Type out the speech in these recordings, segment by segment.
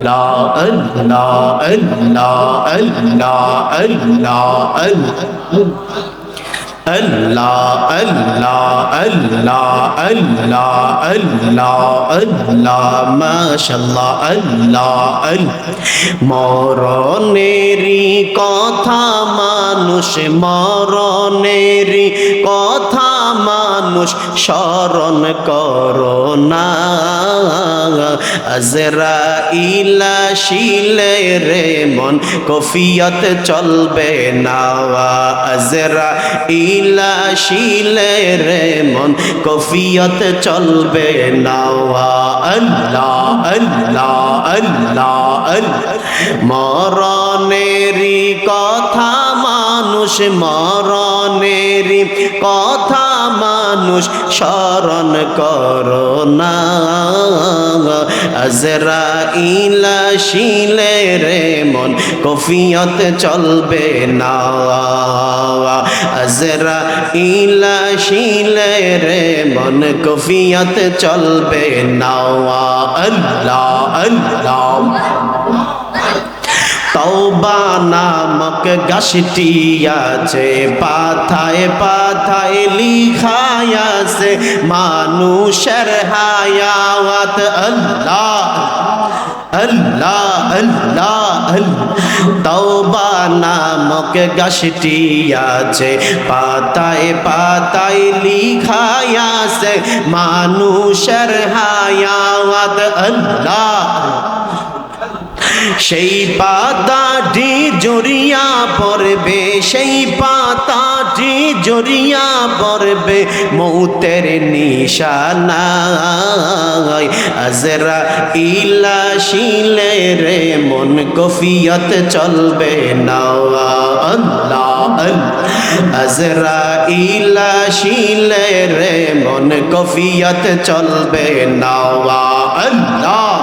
Allah, Allah, Allah, Allah, Allah, Allah. Allah, Allah, Allah, Allah, Allah, Allah, mashallah, Allah, Allah. মরণেরই কথা মানুষ, মরণেরই কথা মানুষ স্মরণ করো না। আজরাইল আসিলে রে মন কফিয়ত চলবে না। আজরাইল আসিলে রে মন কফিয়ত চলবে না। আল্লাহ আল্লাহ আল্লাহ আল্লাহ। মরণেরই কথা মানুষ, মরণেরই কথা মানুষ স্মরণ করো না। আজরাইল আসিলে রে মন কফিয়ত চলবে না। আজরাইল আসিলে রে মন কফিয়ত চলবে না। আল্লাহ আল্লাহ। তওবা নামক গাছটি আছে, পাথায় পাথায় লিখায় আছে মানুষের হায়াত। আল্লাহ আল্লাহ আল্লাহ। তওবা নামক গাছটি আছে, পাতায় পাতায় লিখায় আছে মানুষের হায়াত। আল্লাহ সেই পাতাটি জড়িয়া পড়বে, সেই পাতাটি জড়িয়া পড়বে মৌতের নিশানায়। আজরাইল আসিলে রে মন কফিয়ত চলবে না। আল্লাহ আজরাইল আসিলে রে মন কফিয়ত চলবে না। আল্লাহ।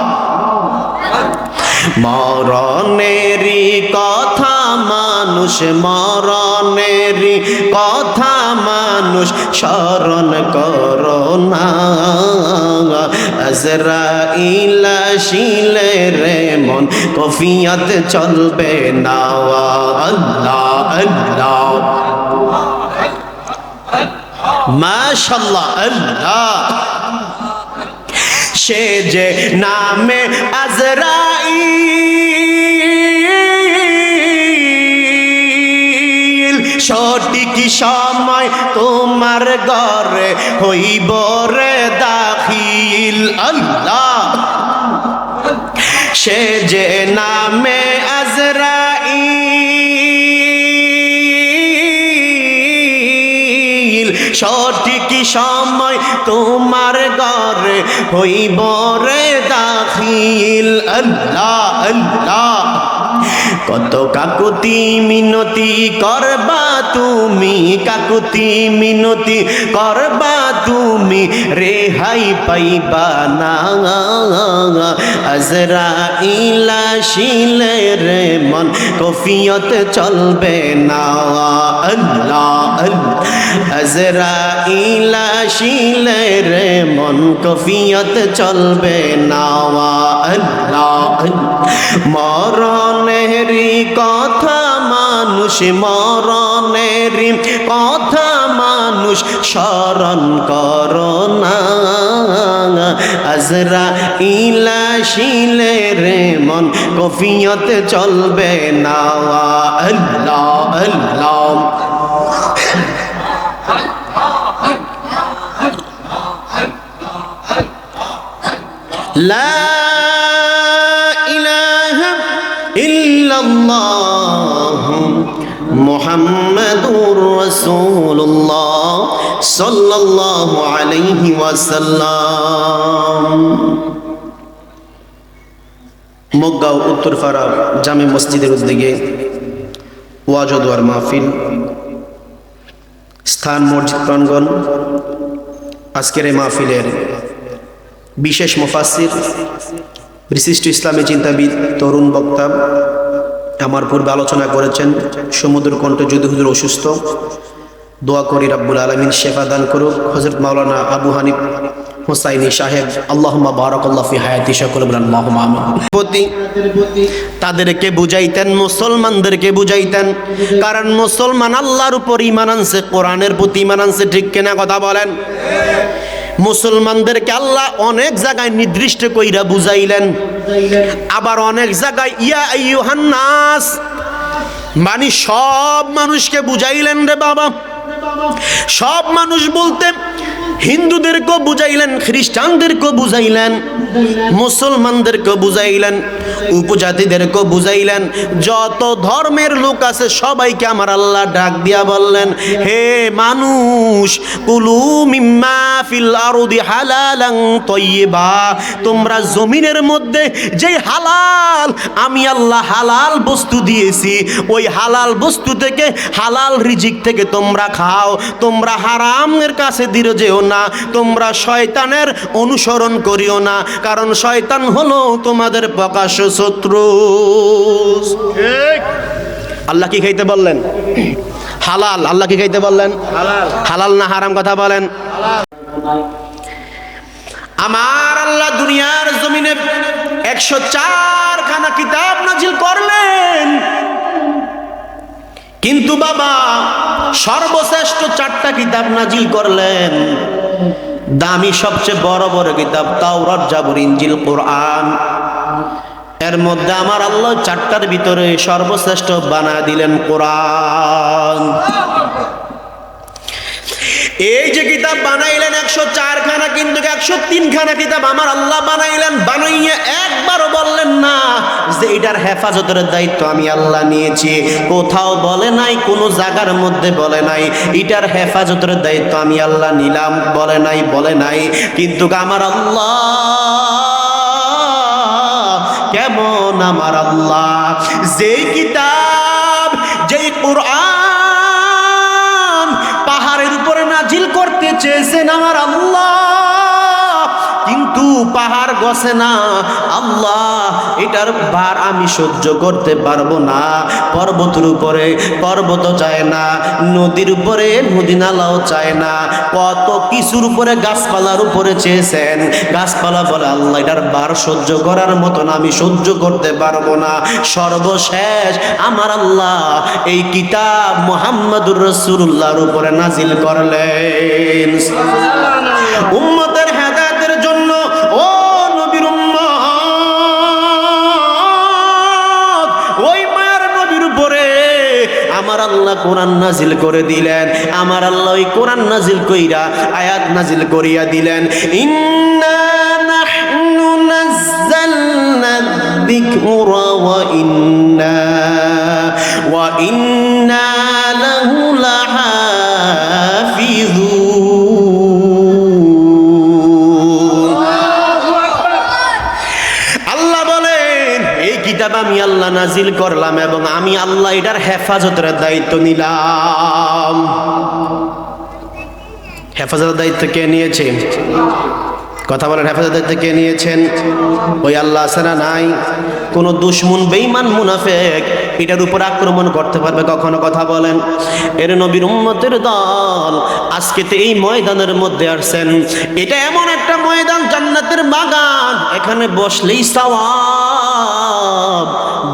মরণেরই কথা মানুষ, মরণেরই কথা মানুষ স্মরণ করো না। আজরাইল আসিলে রে মন কফিয়ত চলবে না। আল্লাহ আল্লাহ মাশাআল্লাহ। আল্লাহ সে যে নামে আজরাইল, সঠিক সময় তোমার ঘরে হইব রে দাখিল। আল্লাহ সে যে নামে আজরাইল, সঠিক সময় তোমার ঘরে হইব রে দাখিল। আল্লাহ আল্লাহ। কত কাকুতি মিনতি করবা তুমি, কাকুতি মিনতি করবা তুমি, রেহাই পাইবা না। আজরাইল আসিলে রে মন কফিয়ত চলবে না। আল্লাহ আল্লাহ। আজরাইল আসিলে রে মন কফিয়ত চলবে না। আল্লাহ। মরণেরই কথা মানুষ, মরণেরই কথা মানুষ স্মরণ করো না। আজরাইল আসিলে রে মন কফিয়ত চলবে না। আল্লাহ আল্লাহ। লা ইলাহা ইল্লাল্লাহ মুহাম্মাদুর রাসূলুল্লাহ সাল্লাল্লাহু আলাইহি ওয়াসাল্লাম। মগগাঁও উত্তরপাড়া জামে মসজিদের উদ্যোগে ওয়াজ ও দোয়ার মাহফিল, স্থান মসজিদ প্রাঙ্গণ। আজকের এই মাহফিলের বিশেষ মুফাসসির, বিশিষ্ট ইসলামী চিন্তাবিদ, তরুণ বক্তা, আমার পূর্বে আলোচনা করেছেন সমুদ্র কণ্ঠ যদি হুজুর অসুস্থ, দোয়া করি রাব্বুল আলামিন শেফা দান করুক। হযরত মাওলানা আবু হানিফ হুসাইনি সাহেব, আল্লাহুম্মা বারাকাল্লাহু ফি হায়াতি, সকলে বলেন আল্লাহুম্মা আমিন। তাদেরকে বুঝাইতেন, মুসলমানদেরকে বুঝাইতেন, কারণ মুসলমান আল্লাহর উপর ঈমান আনছে, কোরআনের প্রতি ঈমান আনছে, ঠিক কিনা কথা বলেন? মুসলমানদেরকে আল্লাহ অনেক জায়গায় নির্দিষ্ট কইরা বুঝাইলেন, আবার অনেক জায়গায় ইয়া আইয়ুহান নাস মানে সব মানুষকে বুঝাইলেন রে বাবা। সব মানুষ বলতে হিন্দুদেরকেও বুঝাইলেন, খ্রিস্টানদেরকেও বুঝাইলেন, মুসলমানদেরকেও বুঝাইলেন, উপজাতিদেরকেও বুঝাইলেন, যত ধর্মের লোক আছে সবাইকে আমার আল্লাহ ডাক দিয়া বললেন, হে মানুষ, কুলু মিম্মা ফিল আরদি হালালান তাইয়্যিবা, তোমরা জমিনের মধ্যে যে হালাল, আমি আল্লাহ হালাল বস্তু দিয়েছি, ওই হালাল বস্তু থেকে, হালাল রিজিক থেকে তোমরা খাও, তোমরা হারামের কাছে দিও যেও না, তোমরা শয়তানের অনুসরণ করিও না, কারণ শয়তান হলো তোমাদের প্রকাশ্য শত্রু। আল্লাহ কি খাইতে বললেন? হালাল। আল্লাহ কি খাইতে বললেন? হালাল না হারাম? কথা বলেন। আমার আল্লাহ দুনিয়ার জমিনে 104 খানা কিতাব নাজিল করলেন, কিন্তু বাবা সর্বশ্রেষ্ঠ 4টা কিতাব নাজিল করলেন। দামি সবচেয়ে বড় বড় কিতাব তাওরাত, জাবুর, ইনজিল, কোরআন। এর মধ্যে আমার আল্লাহ 4টার ভিতরে সর্বশ্রেষ্ঠ বানা দিলেন কোরআন। এই যে কিতাব বানাইলেন 104 খানা, কিন্তু 103 খানা কিতাব আমার আল্লাহ বানাইলেন। বানাইয়া একবারও বললেন না যে এটার হেফাজতের দায়িত্ব আমি আল্লাহ নিয়েছি। কোথাও বলে নাই, কোনো জায়গার মধ্যে বলে নাই এটার হেফাজতের দায়িত্ব আমি আল্লাহ নিলাম, বলে নাই, বলে নাই। কিন্তু আমার আল্লাহ কেমন, আমার আল্লাহ যেই কিতাব, যেই কোরআন পাহাড়ের উপরে নাজিল করতে চেয়েছেন আমার আল্লাহ, কিন্তু পাহাড় গছে না। আল্লাহ এটার ভার আমি সহ্য করতে পারবো না। পর্বতের উপরে পর্বত চায় না, নদীর উপরে নদী নালাও চায় না, কত কিছুর উপরে, গাছপালার উপরে চেয়েছেন, গাছপালা বলে আল্লাহ এটার ভার সহ্য করার মতন আমি সহ্য করতে পারবো না। সর্বশেষ আমার আল্লাহ এই কিতাব মুহাম্মদুর রাসূলুল্লাহর উপরে নাজিল করলেন। উম্মতের হেদায়েতের জন্য, ও নবীর উম্মত, ওই মায়ের নবীর উপরে আমার আল্লাহ কোরআন নাজিল করে দিলেন। আমার আল্লাহ ওই কোরআন নাজিল কইরা আয়াত নাজিল করিয়া দিলেন, ইন্না নাহনু নাযালনা যিকরা ওয়া ইন্না লাহু লাহাফিজুন। আল্লাহ বলেন এই কিতাব আমি আল্লাহ নাজিল করলাম এবং আমি আল্লাহ এটার হেফাজতের দায়িত্ব নিলাম। হেফাজতের দায়িত্ব কে নিয়েছে? কথা বলেন, হেফাজতের দায়িত্ব কে নিয়েছেন? ওই আল্লাহ ছাড়া নাই। কোন দুশমন, বেঈমান, মুনাফিক এটার উপর আক্রমণ করতে পারবে কখনো? কথা বলেন। এর নবীর উম্মতের দল আজকে তো এই ময়দানের মধ্যে আসছেন। এটা এমন একটা ময়দান, জান্নাতের বাগান, এখানে বসলেই সওয়াব,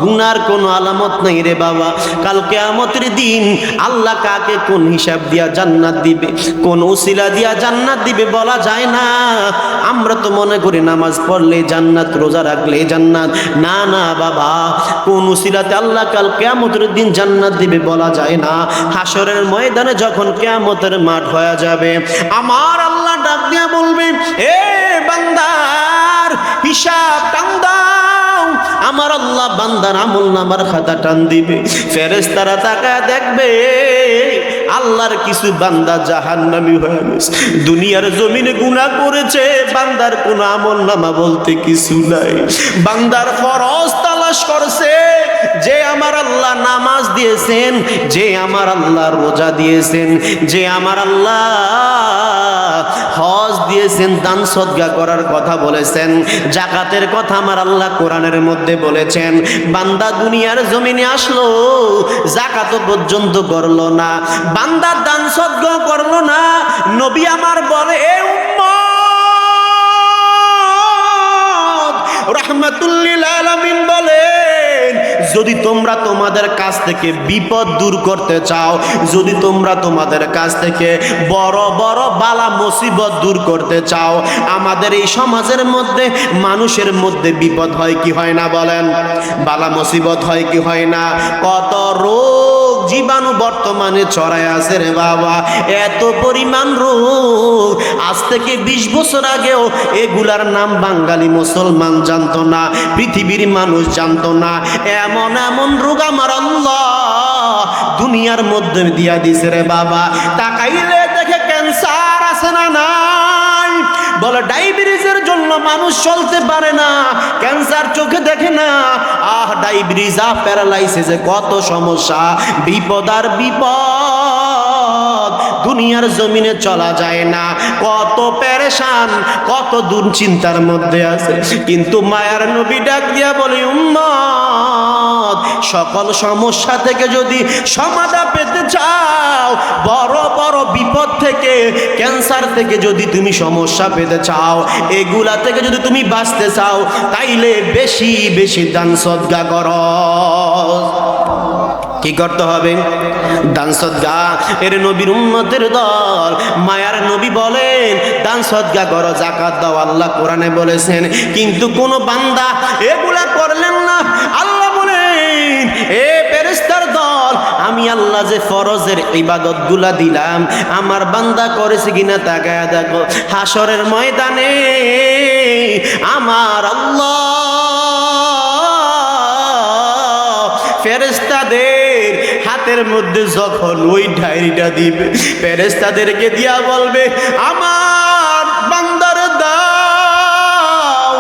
গুনার কোনো আলামত নাই রে বাবা। কাল কিয়ামতের দিন আল্লাহ কাকে কোন হিসাব দিয়া জান্নাত দিবে, কোন উসিলা দিয়া জান্নাত দিবে বলা যায় না। আমরা তো মনে করি নামাজ পড়লে জান্নাত, রোজা রাখলে জান্নাত। না না বাবা, কোন উসিলাতে আল্লাহ কাল কিয়ামতের দিন জান্নাত দিবে বলা যায় না। হাসরের ময়দানে যখন কিয়ামতের মাঠ হয়ে যাবে, আমার আল্লাহ ডাক দিয়া বলবে, এ বান্দার হিসাব টান দাও। আমার আল্লাহ বান্দার আমলনামার খাতা টান দিবে। ফেরেশতারা তাকায় দেখবে আল্লাহর কিছু বান্দা জাহান্নামী হয়ে গেছে। দুনিয়ার জমিনে গুনাহ করেছে, বান্দার কোনো আমলনামা বলতে কিছু নাই। বান্দার ফরজ তালাশ করছে, যে আমার আল্লাহ নামাজ দিয়েছেন, যে আমার আল্লাহ রোজা দিয়েছেন, যে আমার আল্লাহ হজ দিয়েছেন, দান সদকা করার কথা বলেছেন, যাকাতের কথা আমার আল্লাহ কোরআনের মধ্যে বলেছেন। বান্দা দুনিয়ার জমিনে আসলো, যাকাত পর্যন্ত করলো না, বান্দা দান সদকা করলো না। নবী আমার বলে, এ উম্মত রাহমাতুল লিল আলামিন বলেন, যদি তোমরা তোমাদের কাছ থেকে বিপদ দূর করতে চাও, যদি তোমরা তোমাদের কাছ থেকে বড় বড় বালা মুসিবত দূর করতে চাও, আমাদের এই সমাজের মধ্যে মানুষের মধ্যে বিপদ হয় কি হয় না বলেন? বালা মুসিবত হয় কি হয় না? কত রোগ জীবাণু বর্তমানে ছড়ায় আছে রে বাবা, এত পরিমাণ রোগ। আজ থেকে 20 বছর আগেও এগুলার নাম বাঙালি মুসলমান জানতো না, পৃথিবীর মানুষ জানতো না। এমন এমন রোগ আমার আল্লাহ দুনিয়ার মধ্যে দিয়া দিছে রে বাবা। তাকাইলে দেখে ক্যান্সার আছে না নাই, বলে ডায়াবেটিসের জন্য মানুষ চলতে পারে না, ক্যান্সার চোখে দেখে না। ডায়াবেটিস, প্যারালাইসিসে কত সমস্যা, বিপদ আর বিপদ, দুনিয়ার জমিনে চলা যায় না, কত পেরেশান, কত দুশ্চিন্তার মধ্যে আছে। কিন্তু মায়ার নবী ডাক দিয়া বলে, উম্মত, সকল সমস্যা থেকে যদি সমাধান পেতে চাও, বড় বড় বিপদ থেকে, ক্যান্সার থেকে যদি তুমি সমস্যা পেতে চাও, এগুলা থেকে যদি তুমি বাঁচতে চাও, তাইলে বেশি বেশি দান সদকা করো। কি করতে হবে? দান সদকা। এর নবীর উম্মতের দল, মায়ার নবী বলেন দান সদকা করো, যাকাত দাও, আল্লাহ কোরআনে বলেছেন। কিন্তু কোন বান্দা এগুলা করলেন না। আল্লাহ বলেন, এ ফেরেশতার দল, আমি আল্লাহ যে ফরজের ইবাদত গুলা দিলাম, আমার বান্দা করেছে কিনা তাকায়া দেখো। হাসরের ময়দানে আমার আল্লাহ ফেরেশতাদের হাতের মধ্যে যখন ওই ডায়েরিটা দিবে, ফেরেশতাদেরকে দিয়া বলবে, আমার বান্দার দাও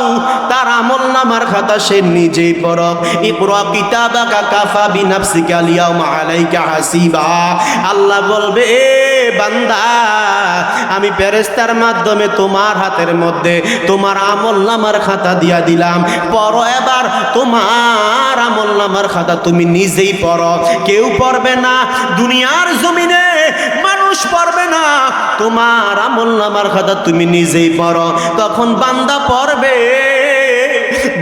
তার আমলনামার খাতা সে নিজেই পড়ক। ইকরা কিতাবাকা কাফা বিনাফসিকা আল-ইয়াওমা আলাইকা হাসিবা। আল্লাহ বলবে, এ বান্দা, আমি ফেরেশতার মাধ্যমে তোমার হাতের মধ্যে তোমার আমলনামার খাতা দিয়া দিলাম, পড়ো এবার তোমার আমলনামার খাতা তুমি নিজেই পড়ো, কেউ পড়বে না, দুনিয়ার জমিনে মানুষ পড়বে না, তোমার আমলনামার খাতা তুমি নিজেই পড়ো। তখন বান্দা পড়বে,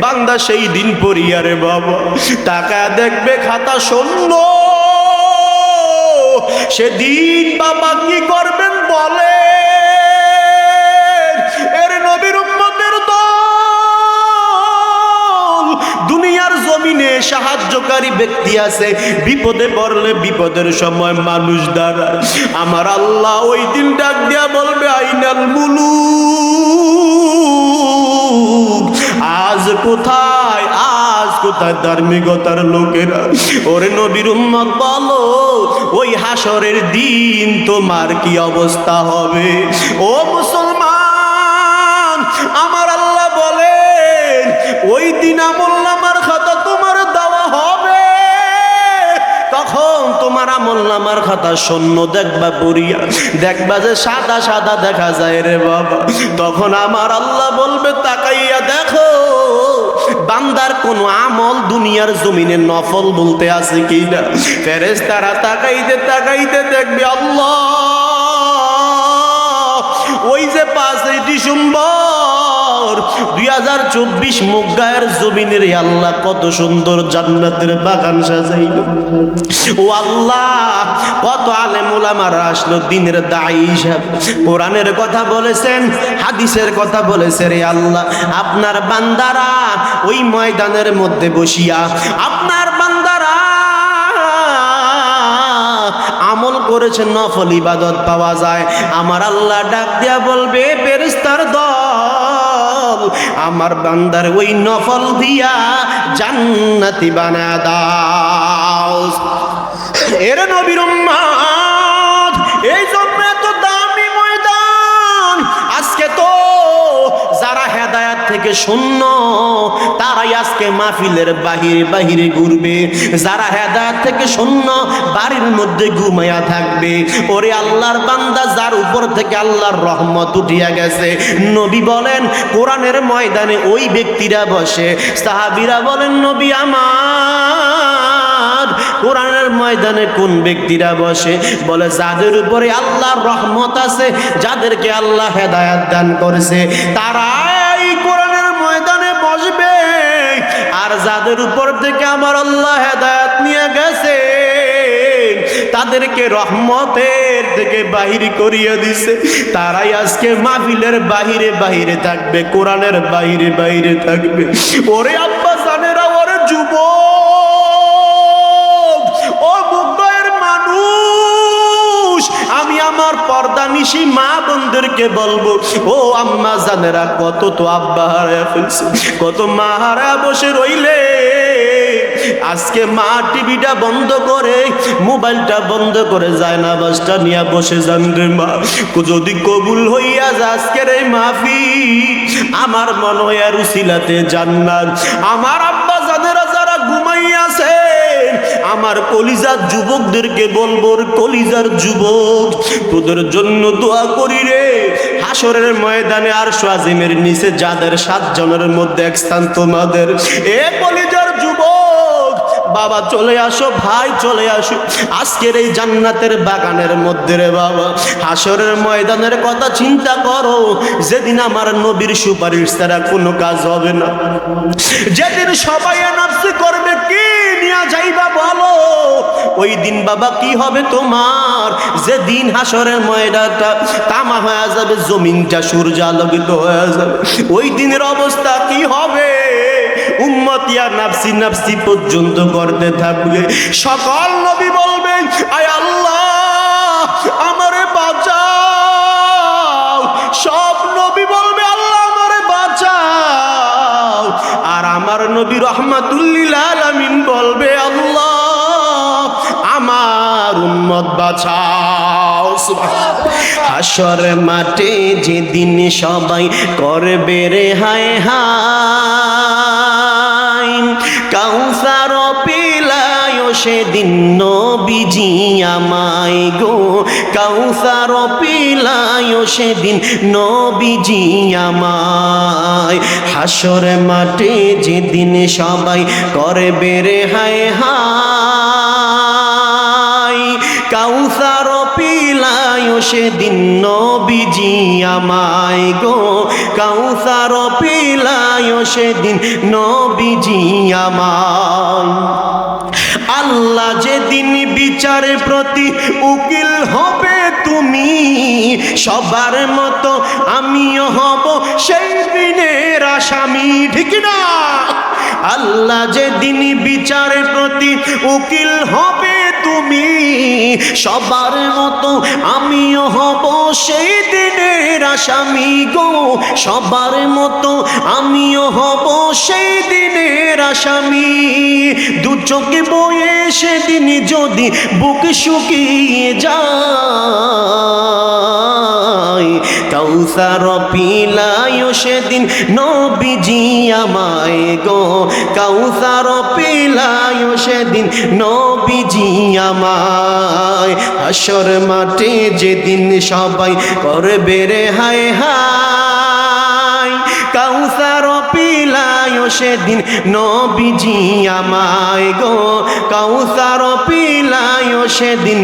বান্দা সেই দিন পড়িয়া রে বাবা, টাকা দেখবে খাতা শূন্য। সেদিন বাবা কি করবেন বলে? এর নবীর উম্মতের দল, দুনিয়ার জমিনে সাহায্যকারী ব্যক্তি আছে, বিপদে পড়লে বিপদের সময় মানুষ দাঁড়ায়। আমার আল্লাহ ওই দিন ডাক দিয়া বলবে, আইনাল মুলুক, আজ কোথায়, আজ কোথায় ধার্মিকতার লোকেরা? ওরে নবীর উম্মত বলো, ওই হাসরের দিন তোমার কি অবস্থা হবে? ও মুসলমান, আমার আল্লাহ বলেন, ওই দিন আমলনামার খাতা তোমার দেওয়া হবে। তখন তোমার আমলনামার খাতা শূন্য দেখবা, পড়িয়া দেখবা যে সাদা সাদা দেখা যায় রে বাবা। তখন আমার আল্লাহ বলবে, তাকাইয়া দেখো বান্দার কোন আমল দুনিয়ার জমিনে নফল বলতে আছে কিনা। ফেরেশতারা তাকাইতে তাকাইতে দেখবে, আল্লাহ ওই যে 5 ডিসেম্বর 2024 মুগগায়ের জমিনের আল্লাহ কত সুন্দর জান্নাতের বাগান সাজাইল। ও আল্লাহ, কত আলেম ওলামারা আসলো দ্বীনের দায়ী হিসাবে, কোরআনের কথা বলেছেন, হাদিসের কথা বলেছে। রে আল্লাহ, আপনার বান্দারা ওই ময়দানের মধ্যে বসিয়া, আপনার বান্দারা আমল করেছেন, নফল ইবাদত পাওয়া যায়। আমার আল্লাহ ডাক দিয়া বলবে, ফেরেশতার দল, আমার বান্দার ওই নফল দিয়া জান্নাতি বানা দাও। এর নবীর উম্মত, এই জন্য এত দামি ময়দান। আজকে তো যারা হেদায়েত থেকে শূন্য, তারাই আজকে মাহফিলের বাহিরে বাহিরে ঘুরবে। যারা হেদায়েত থেকে শূন্য, বাড়ির মধ্যে ঘুমায়া থাকবে। ওরে আল্লাহর বান্দা, যার উপর থেকে আল্লাহর রহমত উঠিয়া গেছে, নবী বলেন কোরআনের ময়দানে ওই ব্যক্তিরা বসে। সাহাবীরা বলেন, নবী আমার, কোরআনের ময়দানে কোন ব্যক্তিরা বসে? বলে, যাদের উপরে আল্লাহর রহমত আছে, যাদেরকে আল্লাহ হেদায়েত দান করেছে, তারাই কোরআনের ময়দানে বসবে। যাদের উপর থেকে আমার আল্লাহ হেদায়েত নিয়ে গেছে তাদেরকে রহমতের থেকে বাহির করিয়ে দিছে, তারাই আজকে মাহফিলের বাহিরে বাহিরে থাকবে, কোরআনের বাহিরে বাহিরে থাকবে। ওরে আব্বা জানেরা, ওরে যুবক, ও মুগয়ের মানুষ, আমি আমার পর্দানিশী মা বোনদেরকে বলবো, ও আম্মা জানেরা, কত তো আব্বা হারায় ফেলছে, কত মা হারায় বসে রইলে। আজকে মা টিভিটা বন্ধ করে, মোবাইলটা বন্ধ করে যায় না বাসটা নিয়ে বসে যান রে মা। যদি কবুল হইয়া যায় আজকের এই মাহফিল, আমার মনে হয় আর উসিলাতে জান্নাত। আমার আব্বা জানেরা যারা ঘুমাইয়াছে, আমার কলিজার যুবকদেরকে বলবো, কলিজার যুবক, তোদের জন্য দোয়া করি রে। হাসরের ময়দানে আরশ আজিমের নিচে যাদের 7 জনের মধ্যে এক স্থান তোমাদের। এ কলিজার যুবক, বাবা চলে আসো, ভাই চলে আসো আজকের এই জান্নাতের বাগানের মধ্যে রে বাবা। হাসরের ময়দানের কথা চিন্তা করো, যেদিন আমার নবীর সুপারিশ ছাড়া কোনো কাজ হবে না, যেদিন সবাই নাফসি করবে, কি নিয়ে যাইবা বলো? ওই দিন বাবা কি হবে তোমার? যেদিন হাসরের ময়দানটা তামা হয়ে যাবে, জমিনটা সূর্য আলোকিত হয়ে যাবে, ওই দিনের অবস্থা কি হবে? উম্মতিয়া নাফসি নাফসি পর্যন্ত করতে থাকবে। সকল নবী বলবেন, আয় আল্লাহ আমারে বাঁচাও। সব নবী বলবে, আল্লাহ আমারে বাঁচাও। আর আমার নবী রাহমাতুল লিল আলামিন বলবে, আল্লাহ আমার উম্মত বাঁচাও। হাসর মাঠে যেদিন সবাই করবে রে হায় হায়, কাউসার পিলায় সেদিন নবীজি আমায় গো, কাউসার পিলায় সেদিন নবীজি আমায়। হাসর মাঠে যেদিন সবাই করবে রে হায় হায়, কাউসার পিলায় সেদিন নবীজি আমায় গো, কাউসার পিলায় সেদিন নবীজি আমায়। আল্লাহ যেদিন বিচারে প্রতি উকিল হবে তুমি, সবার মতো আমিও হব সেই দিনের আসামি, ঠিক না? আল্লাহ যেদিন বিচারে প্রতি উকিল হবে তুমি, সবার মতো আমিও হব সেই দিনের আসামি গো, সবার মতো আমিও হব সেই দিনের আসামি। দু চোখে বয়ে সেদিন যদি বুক শুকিয়ে যায়, কাউসার পিলায় সেদিন নবীজি আমায় গো, কাউসার পিলায় সেদিন নবীজি আমায়। হাসর মাঠে যেদিন সবাই করবে রে হায় হায়, কাউসার পিলায় সেদিন নবীজি আমায় গো, কাউসার পিলায় সেদিন।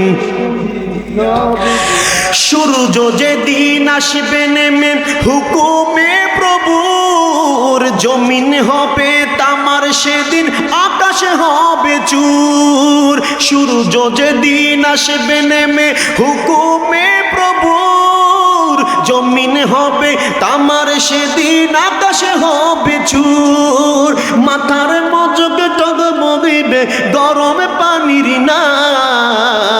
সূর্য যেদিন আসবে নেমে হুকুমে প্রভুর, জমিন হবে তামার সেদিন, আকাশে হবে চুর। সূর্য যেদিন আসবে নেমে হুকুমে প্রভুর, জমিন হবে তামার সেদিন, আকাশে হবে চুর। মাথার মজকে টগবগিবে গরম পানির নাই,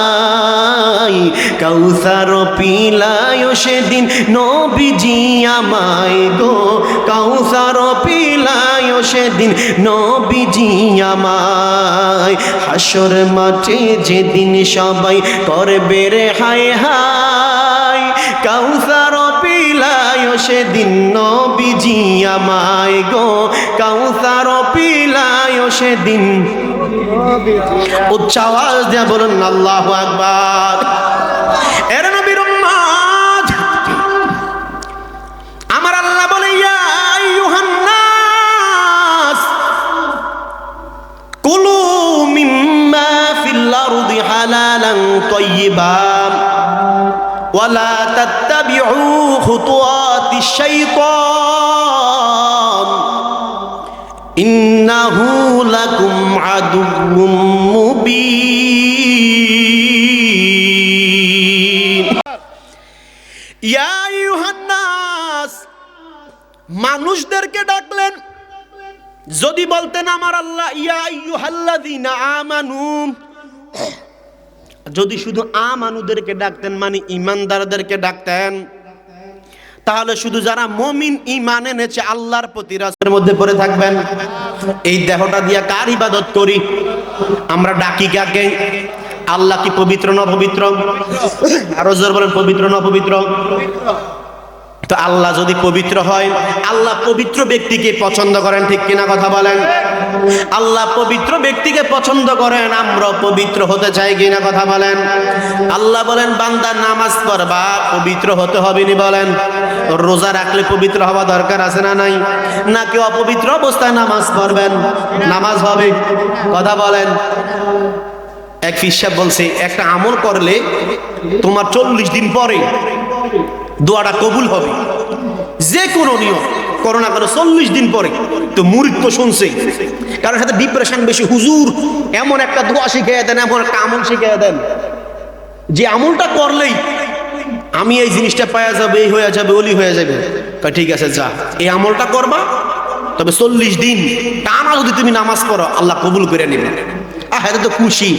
কাউসার পিলায় সেদিন নবীজি আমায় গো, কাউসার পিলায় সেদিন নবীজি আমায়। হাসর মাঠে যেদিন সবাই করবে রে হায় হায়, কাউসার পিলায় সেদিন নবীজি আমায় গো, কাউসার পিলায় সেদিন। উচ্চ আওয়াজ দিয়ে বলুন আল্লাহু আকবার। এর নবীর উম্মত, আমার আল্লাহ বলে, ইয়া আইয়ুহান নাস কুলু মিম্মা ফিল আরদি হালালান তাইয়্যিবান ওয়া লা তাত্তাবিউ খুতুওয়াতিশ শাইতান ইন্নাহু লাকুম আদুউম মুবিন। ইয়া আইয়ুহান নাস, মানুষদেরকে ডাকলেন। যদি বলতেন আমার আল্লাহ ইয়া আইয়ুহাল্লাযীনা আমানু, যদি শুধু আমানুদেরকে ডাকতেন মানে ইমানদারদেরকে ডাকতেন, তাহলে শুধু যারা মুমিন ঈমান এনেছে আল্লাহর প্রতি রাসূলের মধ্যে পড়ে থাকবেন। এই দেহটা দিয়া কার ইবাদত করি? আমরা ডাকি কাকে? আল্লাহ কি পবিত্র না পবিত্র? আরো জোর বলেন, পবিত্র না পবিত্র? তো আল্লাহ যদি পবিত্র হয়, আল্লাহ পবিত্র ব্যক্তিকে পছন্দ করেন, ঠিক কিনা কথা বলেন? আল্লাহ পবিত্র ব্যক্তিকে পছন্দ করেন, আমরা পবিত্র হতে চাই কিনা কথা বলেন? আল্লাহ বলেন বান্দা নামাজ পড়বা, পবিত্র হতে হবে নি বলেন? রোজা রাখলে পবিত্র হওয়া দরকার আছে না নাই? নাকি অপবিত্র অবস্থায় নামাজ পড়বেন, নামাজ হবে? কথা বলেন। এক পীর সাহেব বলছে একটা আমল করলে তোমার 40 দিন পরে দোয়াটা কবুল হবে, যে কোনো নিয়ম করো না করো 40 দিন পরে। তো মুরিদ তো শুনছে, কারণ সাথে ডিপ্রেশন বেশি, হুজুর এমন একটা দোয়া শিখিয়ে দেন, এমন একটা আমল শিখিয়ে দেন যে আমলটা করলেই আমি এই জিনিসটা পাওয়া যাবে, এই হয়ে যাবে, ওলি হয়ে যাবে। ঠিক আছে যা, এই আমলটা করবা, তবে 40 দিন টানা যদি তুমি নামাজ পড়ো আল্লাহ কবুল করে নেবে। এটা তো খুশি,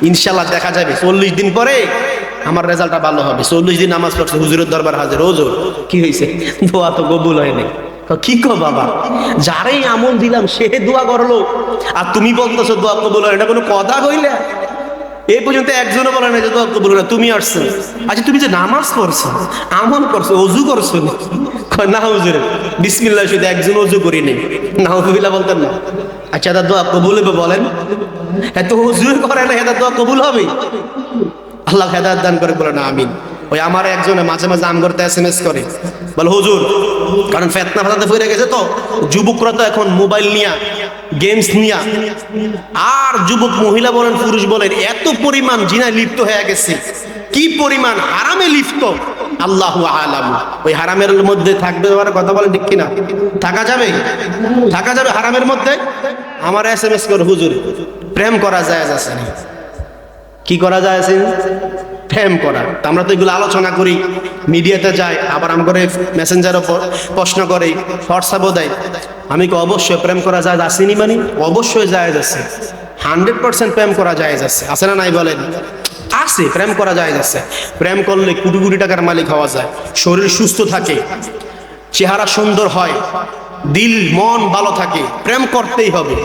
ইনশাল্লাহ দেখা যাবে 40 দিন পরে আমার রেজাল্টটা ভালো হবে। 40 দিন নামাজ পড়ছে, হুজুরের দরবার হাজির, হুজুর কি হয়েছে? দোয়া তো কবুল হয়নি। কি কো বাবা, যারাই আমল দিলাম সে দোয়া করলো, আর তুমি বলতেছো দোয়া কবুল হয় না? কোনো কথা কইলে? এই পর্যন্ত একজনও বলে না যে দোয়া কবুল হয় না। তুমি আসছো, আচ্ছা তুমি যে নামাজ পড়ছো, আমল করছো, ওযু করছো না? হুজুর বিসমিল্লাহ শুধু একজন ওযু করি নেই, নাউযুবিল্লাহ বলতেন না। আচ্ছা এটা দোয়া কবুল হবে বলেন? এত ওযু করে না, এটা দোয়া কবুল হবে? আল্লাহ হেদায়েত দান করে, বলে না আমিন। ওই আমার একজনে মাঝে মাঝে আম করতে SMS করে, বলে হুজুর, কারণ ফেতনা ফাসাদে ফিরে গেছে তো, যুবকরা তো এখন মোবাইল নিয়া, গেমস নিয়া, আর যুবক মহিলা বলেন পুরুষ বলেন এত পরিমাণ জিনায় লিপ্ত হয়ে গেছে, কি পরিমাণ হারামে লিপ্ত আল্লাহু আলাম। ওই হারামের মধ্যে থাকবে কথা বলেন, ঠিক কিনা? থাকা যাবে? থাকা যাবে হারামের মধ্যে? আমার SMS করে, হুজুর প্রেম করা যায় আছে না? কি করা যায় আছে? প্রেম করা। তা আমরা তো এগুলো আলোচনা করি, মিডিয়াতে যাই, আবার আমাকে মেসেঞ্জারও প্রশ্ন করে, হোয়াটসঅ্যাপও দেয়। আমি কি অবশ্যই প্রেম করা যায় আসেনি? মানে অবশ্যই যায় আছে, 100% প্রেম করা যায় আছে না নাই বলেন? আছে, প্রেম করা যায় আছে। প্রেম করলে কোটি কোটি টাকার মালিক হওয়া যায়, শরীর সুস্থ থাকে, চেহারা সুন্দর হয়, দিল মন ভালো থাকে। প্রেম করতেই হবে।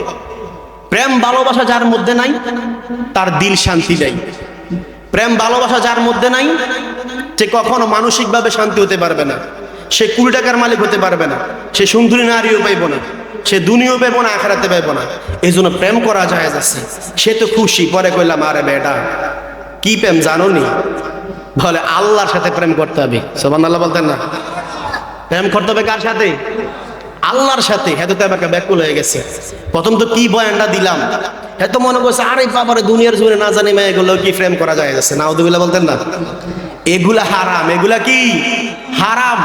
প্রেম ভালোবাসা যার মধ্যে নাই তার দিল শান্তি নেই। প্রেম ভালোবাসা যার মধ্যে নাই সে কখনো মানসিকভাবে শান্তি হতে পারবে না, সে কোটি টাকার মালিক হতে পারবে না, সে সুন্দরী নারীও পাইব না, সে দুনিয়াও পাইব না, আখিরাতে পাইব না। এই জন্য প্রেম করা যায় আছে। সে তো খুশি। পরে কইলাম আরে বেটা কি প্রেম জানো নি? বলে আল্লাহর সাথে প্রেম করতে হবে। সুবহানাল্লাহ বলতেন না? প্রেম করতে হবে কার সাথে? আল্লাহর সাথে। হ্যাঁ তো আমাকে ব্যাকুল হয়ে গেছে। প্রথম তো কি বয়ানটা দিলাম, এত মনে করছে আরে বাবারে দুনিয়ার জীবনে না জানি মেয়ে এগুলো কি প্রেম করা যায় যাচ্ছে, নাউযুবিল্লাহ বলতেন না? এগুলা হারাম, এগুলা কি হারাম।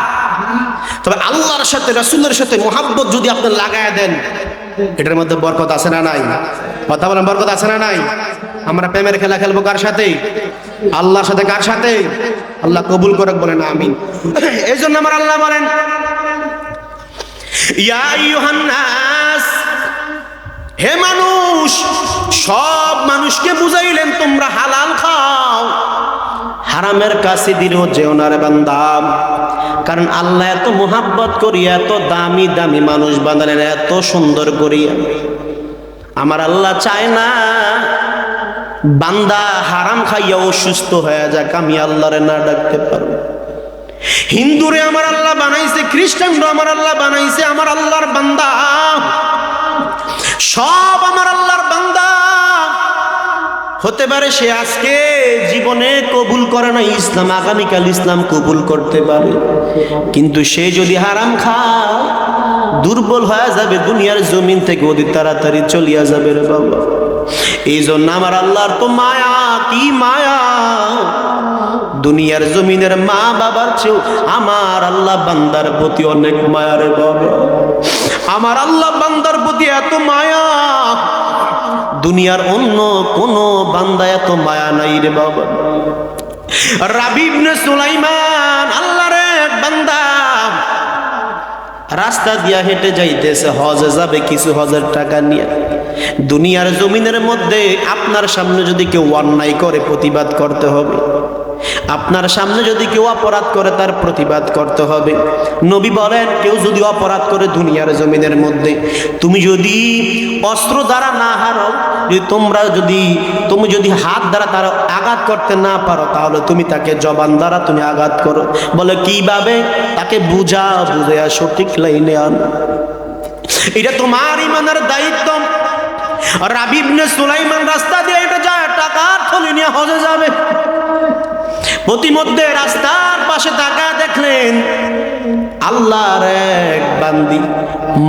তবে আল্লাহর সাথে রাসূলের সাথে মোহাব্বত যদি আপনি লাগায় দেন, এটার মধ্যে বরকত আছে না নাই? কথা বলেন, বরকত আছে না নাই? আমরা প্রেমের খেলা খেলবো কার সাথে? আল্লাহর সাথে। কার সাথে? আল্লাহ কবুল করে, বলেন আমিন। এই জন্য আমার আল্লাহ বলেন ইয়া আইয়ুহান নাস, হে মানুষ, সব মানুষকে বুঝাইলেন তোমরা হালাল খাও, হারামের কাছে দিলেও যেও না রে বান্দা। কারণ আল্লাহ এত মোহাব্বত করিয়া, এত দামি দামি মানুষ বানালেন, এত সুন্দর করিয়া। আমার আল্লাহ চায় না বান্দা হারাম খাইয়া অসুস্থ হয়ে যাক, আমি আল্লাহরে না ডাকতে পারবো। হিন্দুরে আমার আল্লাহ বানাইছে, খ্রিস্টানরা আমার আল্লাহ বানাইছে, আমার আল্লাহর বান্দা সব আমার আল্লাহর বান্দা। হতে পারে সে আজকে জীবনে কবুল করে না ইসলাম, আগামীকাল ইসলাম কবুল করতে পারে, কিন্তু সে যদি হারাম খায় দুর্বল হয়ে যাবে, দুনিয়ার জমিন থেকে অতি তাড়াতাড়ি চলিয়া যাবে রে বাবা। এই জন্য আমার আল্লাহর তো মায়া, কি মায়া! দুনিয়ার জমিনের মা বাবার চেয়েও আমার আল্লাহ বান্দার প্রতি অনেক মায়া রে বাবা। আমার আল্লাহ বান্দার প্রতি এত মায়া, দুনিয়ার অন্য কোন বান্দা এত মায়া নাই রে বাবা। রাবী ইবনে সুলাইমান আল্লাহর এক বান্দা, রাস্তা দিয়া হেঁটে যাইতেছে, হজে যাবে কিছু হজের টাকা নিয়ে। দুনিয়ার জমিনের মধ্যে আপনার সামনে যদি কেউ অন্যায় করে প্রতিবাদ করতে হবে, আপনার সামনে যদি কেউ অপরাধ করে তার প্রতিবাদ করতে হবে। নবী বলেন কেউ যদি অপরাধ করে দুনিয়ার জমিনের মধ্যে, তুমি যদি অস্ত্র দ্বারা না হারো, তুমি যদি হাত দ্বারা তার আঘাত করতে না পারো, তাহলে তুমি তাকে জবান দ্বারা তুমি আঘাত করো। বলে কিভাবে? তাকে বুঝাও, বুঝাইয়া সঠিক লাইনে আনো। এটা তোমার ইমানের দায়িত্ব। রাবী ইবনে সুলাইমান রাস্তা দিয়ে এটা যায়, টাকার থলি নিয়ে হজে যাবে। প্রতিমধ্যে রাস্তার পাশে তাকায় দেখলেন আল্লাহর এক বান্দি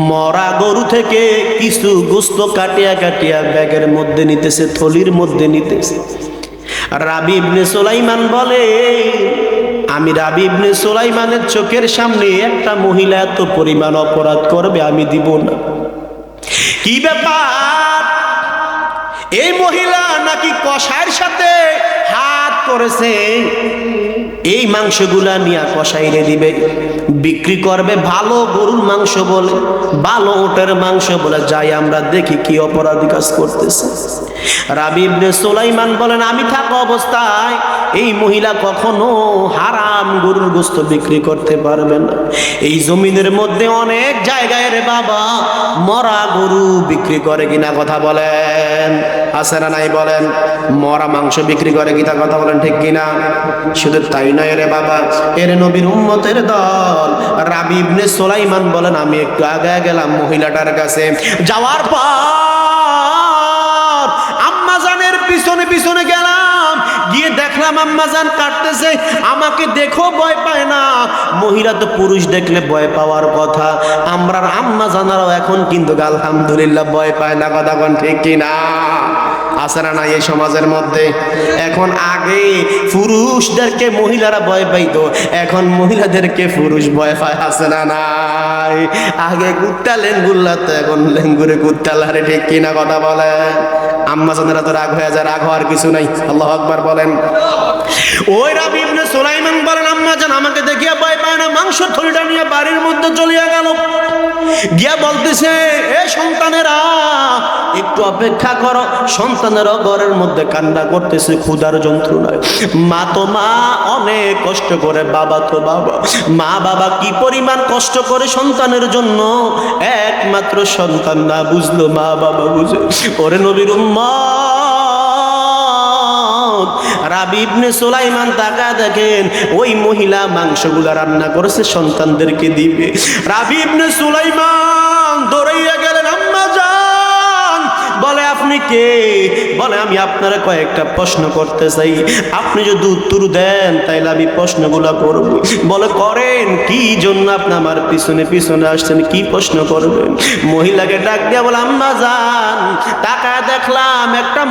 মরা গরু থেকে কিছু গোশত কাটিয়া কাটিয়া ব্যাগের মধ্যে নিতেছে, থলির মধ্যে নিতেছে। রাবী ইবনে সুলাইমান বলে, আমি রাবী ইবনে সুলাইমানের চোখের সামনে একটা মহিলা এত পরিমাণ অপরাধ করবে আমি দিব না। কি ব্যাপার? এই মহিলা নাকি কসাইয়ের সাথে হাত করেছে, এই মাংসগুলা নিয়ে কসাইরে দিবে, বিক্রি করবে ভালো গরুর মাংস বলে, ভালো ওটের মাংস বলে। যাই আমরা দেখি কি অপরাধী কাজ করতেছে। রাবী ইবনে সুলাইমান বলেন, আমি থাকা অবস্থায় এই মহিলা কখনো হারাম গরুর গোশত বিক্রি করতে পারবে না। এই জমিনের মধ্যে অনেক জায়গায় রে বাবা মরা গরু বিক্রি করে কিনা কথা বলেন, আছে না নাই বলেন? মরা মাংস বিক্রি করে কিনা কথা বলেন, ঠিক কিনা? শুধু তাই নয় রে বাবা, এর নবীর উম্মতের দল। রাবী ইবনে সুলাইমান বলেন, আমি একটু আগে গেলাম মহিলাটার কাছে, যাওয়ার পর আম্মাজানের পিছনে পিছনে গেলাম, গিয়ে দেখলাম আম্মাজান কাটতেছে। আমাকে দেখো ভয় পায় না। মহিলা তো পুরুষ দেখলে ভয় পাওয়ার কথা, আমরা আম্মাজানারাও এখন কিন্তু আলহামদুলিল্লাহ ভয় পায় না, কথা কোন ঠিক কিনা? আছে না নাই এই সমাজের মধ্যে? এখন আগে পুরুষদেরকে মহিলারা ভয় পাইতো, এখন মহিলাদেরকে পুরুষ ভয় পায়, আছে না নাই? আগে কুত্তা লেঙ্গুল্লা, তো এখন লেঙ্গুরে কুত্তা লারে, ঠিক কিনা কথা বলে? আম্মা জানেরা তো রাগ হয়ে যায়, রাগ হওয়ার কিছু নাই। আল্লাহু আকবার বলেন। ওই রাবী ইবনে সুলাইমান বলেন, আম্মা জান আমাকে দেখিয়া ভয় পায় না, মাংস থলিটা নিয়ে বাড়ির মধ্যে চলিয়া গেল। গিয়া বলতেছে, এ সন্তানেরা একটু অপেক্ষা করো। সন্তানেরা ঘরের মধ্যে কান্না করতেছে ক্ষুধার যন্ত্রণায়। মা তো মা অনেক কষ্ট করে, বাবা তো বাবা, মা বাবা কি পরিমাণ কষ্ট করে সন্তানের জন্য, একমাত্র সন্তান না বুঝলো মা বাবা বুঝে। ওরে নবীর উম্মত, রাবী ইবনে সুলাইমান তাকা দেখেন ওই মহিলা মাংসগুলা রান্না করেছে সন্তানদেরকে দিবে। রাবী ইবনে সুলাইমান দৌড়াইয়া গেলেন, আম্মা জান। বলে আপনি কে? বলে আমি আপনারা কয়েকটা প্রশ্ন করতে চাই, আপনি যদি উত্তর দেন তাইলে আমি প্রশ্নগুলা করব। বলে করেন। কি জন্য আপনি আমার পিছনে পিছনে আসছেন, কি প্রশ্ন করবেন? মহিলাকে ডাক দিয়া বলে, আম্মা জান তাকায় দেখলাম একটা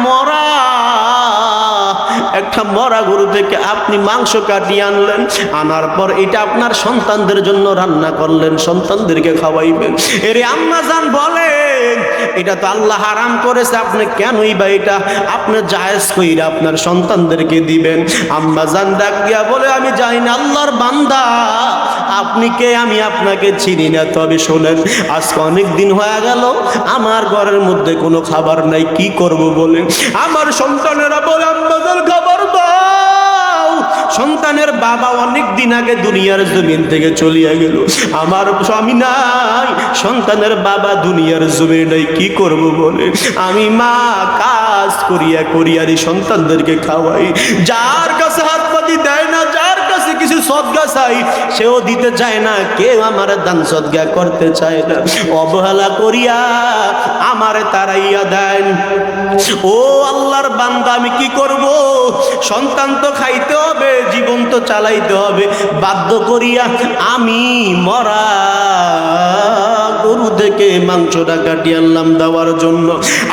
মরা গরু থেকে আপনি মাংস কাটিয়ে আনলেন, আনার পর এটা আপনার সন্তানদের জন্য রান্না করলেন, সন্তানদেরকে খাওয়াইবেন। এরে আম্মা জান বলেন, এটা তো আল্লাহ হারাম করেছে, আপনি কেনই বা এটা আপনি জায়েজ কইরা আপনার সন্তানদেরকে দিবেন? আম্মা জান ডাক দিয়া বলে, আমি জানি না আল্লাহর বান্দা আপনি কে, আমি আপনাকে চিনি না, তবে শোনেন আজকে অনেক দিন হয়ে গেল আমার ঘরের মধ্যে কোনো খাবার নাই, কি করব বলেন? আমার সন্তানেরা বলে, আম্মা জান খাবার দাও। সন্তানের বাবা অনেক দিন আগে দুনিয়ার জমিন থেকে চলিয়া গেল, আমার স্বামী নাই, সন্তানের বাবা দুনিয়ার জমিনে নাই, কি করব বলে? আমি মা কাজ করিয়া করিয়ারি সন্তানদেরকে খাওয়াই, যার কাছে হাত পাতি দেয় না, যার কাছে কিছু সদকা চাই সেও দিতে চায় না, কেউ আমার দান সদকা করতে চায় না, অবহেলা করিয়া আমারে তারাইয়া দেন। ও আল্লাহর বান্দা, আমি কি করব? সন্তান তো খাইতে হবে, জীবন তো চালাইতে হবে, বাধ্য করিয়া আমি মরা গরু থেকে মাংসটা কাটিয়ে আনলাম দেওয়ার জন্য।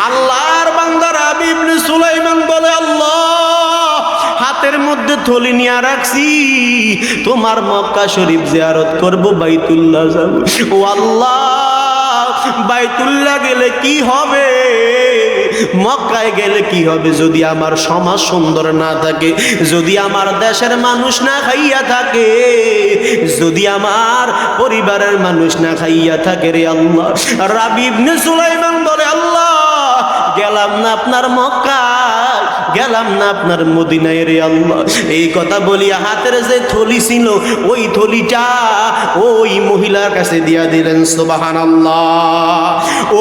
আল্লাহর বান্দা রাবী ইবনে সুলাইমান বলে, আল্লাহ হাতের মধ্যে থলি নিয়ে রাখছি, তোমার মক্কা শরীফ জিয়ারত করব, বাইতুল্লাহ যাব। ও আল্লাহ, বাইতুল্লাহ গেলে কি হবে, মক্কায় গেলে কি হবে যদি আমার সমাজ সুন্দর না থাকে, যদি আমার দেশের মানুষ না খাইয়া থাকে, যদি আমার পরিবারের মানুষ না খাইয়া থাকে রে আল্লাহ। রাবি ইবনে সুলাইমান বলে, আল্লাহ গেলাম না আপনার মক্কা, গেলাম না আপনার মদিনায় রে আল্লাহ। এই কথা বলিয়া হাতের যে থলি ছিল ওই থলিটা ওই মহিলার কাছে দিয়া দিলেন। সুবহানাল্লাহ।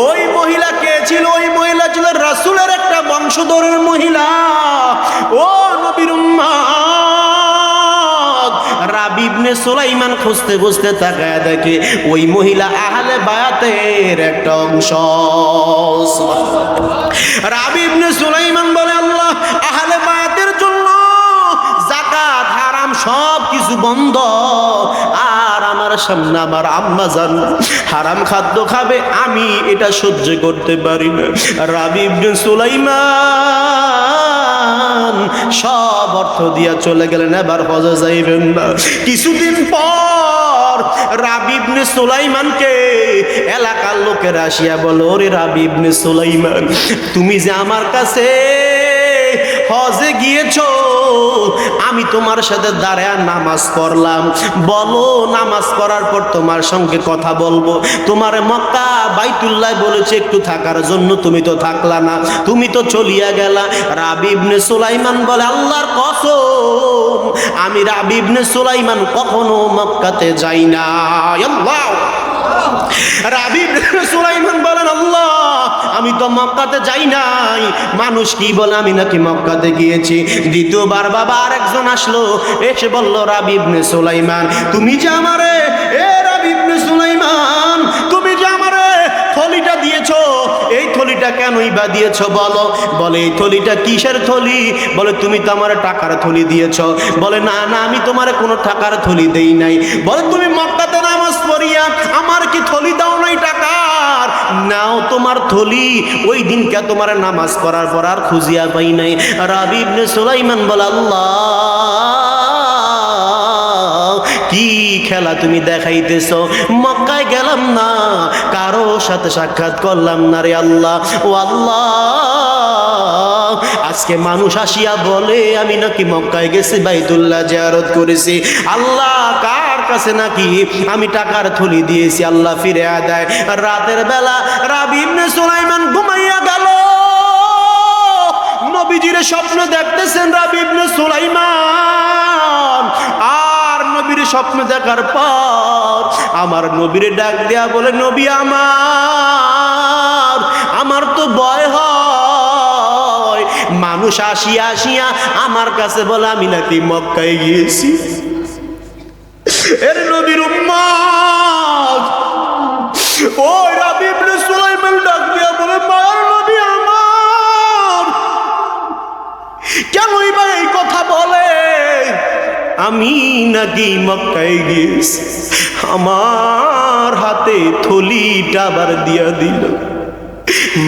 ওই মহিলা কে ছিল? ওই মহিলা ছিল রাসূলের একটা বংশধরের মহিলা। ও নবীর উম্মত, রাবি ইবনে সুলাইমান খুঁজতে খুঁজতে তাকায় দেখে ওই মহিলা আহলে বায়াতের একটা অংশ। রাবি ইবনে সুলাইমান বলে, আল্লাহ আহলে বায়াতের জন্য যাকাত হারাম সব কিছু বন্ধ, আর আমার সামনে আমার আম্মা জান হারাম খাদ্য খাবে, আমি এটা সহ্য করতে পারি না। রাবি ইবনে সুলাইমান সব অর্থ দিয়া চলে গেলেন, এবার হজে যাইবেন না। কিছুদিন পর রাবি ইবনে সুলাইমানকে এলাকার লোকেরা আসিয়া বলো, ওরে রাবি ইবনে সুলাইমান, তুমি যে আমার কাছে হজে গিয়েছো, আমি তোমার সাথে দাঁড়ায় নামাজ পড়লাম, বলো নামাজ পড়ার পর তোমার সঙ্গে কথা বলবো। তোমার মক্কা বাইতুল্লাহ বলেছে একটু থাকার জন্য, তুমি তো থাকলা না, তুমি তো চলিয়া গেলা। রাবি ইবনে সুলাইমান বলে, আল্লাহর কসম আমি রাবি ইবনে সুলাইমান কখনো মক্কাতে যাই না। আল্লাহ। রাবি ইবনে সুলাইমান বলেন, আল্লাহ আমি তো মক্কাতে যাই নাই, মানুষ কি বলে আমি নাকি মক্কাতে গিয়েছি। দ্বিতীয়বার বাবা আরেকজন আসলো, এসে বলল, রাবি ইবনে সুলাইমান তুমি যে আমারে, এ রাবি ইবনে সুলাইমান তুমি যে আমারে থলিটা দিয়েছো, এই থলিটা কেনই বা দিয়েছো বলো। বলে, এই থলিটা কিসের থলি? বলে, তুমি তো আমার টাকার থলি দিয়েছো। বলে, না না আমি তোমারে কোনো টাকার থলি দেই নাই। বলে, তুমি মক্কাতে নামাজ পড়িয়া আমার কি থলি দাও নাই টাকার? নাও তোমার থলি, ওই দিনকে তোমার নামাজ পড়ার পর আর খুঁজিয়া পাই নাই। রাবি ইবনে সুলাইমান বলে, আল্লাহ কি খেলা তুমি দেখাইতেছ, মক্কায় গেলাম না, কারো সাথে সাক্ষাৎ করলাম না রে আল্লাহ। ও আল্লাহ, আজকে মানুষ আসিয়া বলে আমি নাকি মক্কায় গেছি, বাইতুল্লাহ জিয়ারত করেছি, আল্লাহ কার কাছে নাকি আমি টাকার থলি দিয়েছি, আল্লাহ ফিরে দেয়। রাতের বেলা রাবি ইবনে সুলাইমান ঘুমাইয়া গেল, নবীজির স্বপ্ন দেখতেছেন রাবি ইবনে সুলাইমান। আর নবীর স্বপ্ন দেখার পর আমার নবীর ডাক দেয়া বলে, নবী আমার তো ভয় হয়, মানুষ আসিয়া আসিয়া আমার কাছে বলে আমি নাকি মক্কায় গিয়েছি। এর নবীর উম্মত, ওই রাবি ইবনে সুলাইমান ডাক দিয়া বলে, মার নবী আমার কেনই বা এই কথা বলে, আমি নাকি মক্কায় গিয়েছি। আমার হাতে থলিটা আবার দিয়া দিল।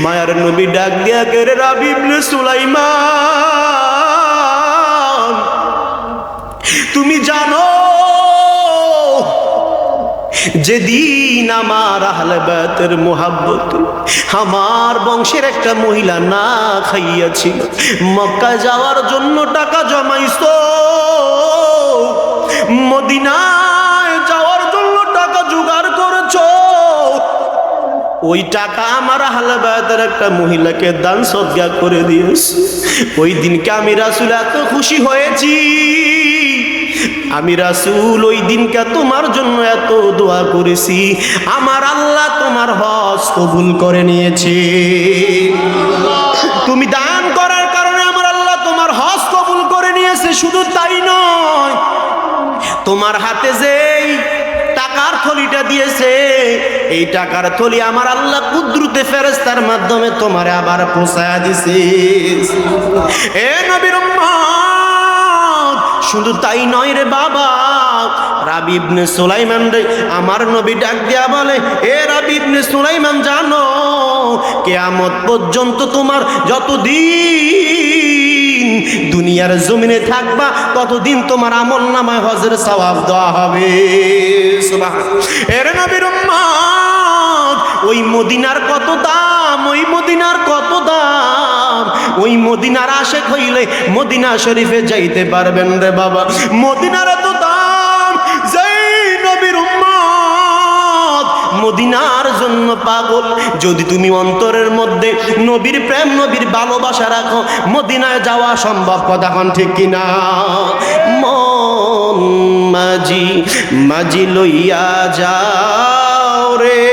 মায়ার নবী ডাক দিয়া করে, রাবি ইবনে সুলাইমান তুমি জানো যেদিন আমার আহলে বায়তের মুহাব্বত আমার বংশের একটা মহিলা না খাইয়াছিল, মক্কা যাওয়ার জন্য টাকা জমাইছো, মদিনায় যাওয়ার জন্য টাকা জোগাড় করেছো, ওই টাকা আমার আহলে বায়তের একটা মহিলাকে দান সদকা করে দিয়েছে। ওই দিনকে আমি রাসূল এত খুশি হয়েছি, আমি রাসূল ওই দিনকে তোমার জন্য এত দোয়া করেছি, আমার আল্লাহ তোমার হজ কবুল করে নিয়েছে। তুমি দান করার কারণে আমার আল্লাহ তোমার হজ কবুল করে নিয়েছে। শুধু তাই নয়, তোমার হাতে যেই টাকার থলিটা দিয়েছে, এই টাকার থলি আমার আল্লাহ কুদরতে ফেরেশতার মাধ্যমে তোমারে আবার পৌঁছায়া দিছে। এ নবীর উম্মত, শুধু তাই নয় রে বাবা, রাবি ইবনে সুলাইমান রে আমার নবী ডাক দিয়া বলে, এ রাবি ইবনে সুলাইমান জানো কিয়ামত পর্যন্ত তোমার যতদিন যতদিন দুনিয়ার জমিনে থাকবা ততদিন তোমার আমল নামায় হজের সওয়াব দেওয়া হবে। সুবহানাল্লাহ। এর নবীর উম্মত, ওই মদিনার কত দাম, ওই মদিনার কত দাম। ওই মদিনার আশেক হইলে মদিনা শরীফে যাইতে পারবেন রে বাবা। মদিনার এত দাম, যেই নবীর উম্মত মদিনার জন্য পাগল, যদি তুমি অন্তরের মধ্যে নবীর প্রেম নবীর ভালোবাসা রাখো, মদিনায় যাওয়া সম্ভব। কথা কোন ঠিক কিনা? মন মাঝি মাঝি লইয়া যাও রে,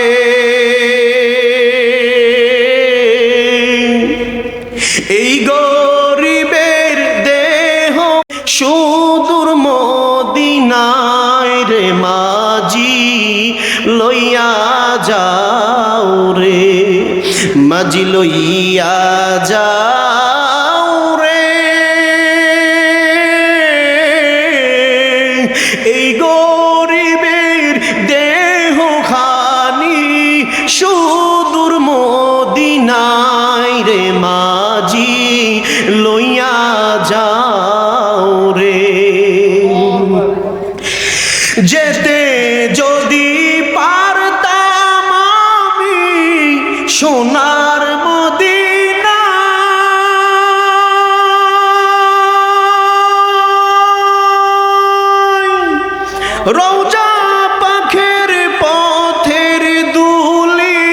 এই গরিবের দেহ সুদূর মদিনায় রে, মাঝি লইয়া যাও রে, মাঝি লইয়া যাও রে, এই গরিবের দেহ খানি সুদূর মদিনায় রে, মাঝি লইয়া যাও রে। যেতে যদি পারতাম আমি সোনার মদিনা, রওজা পাখের পথের দুলি,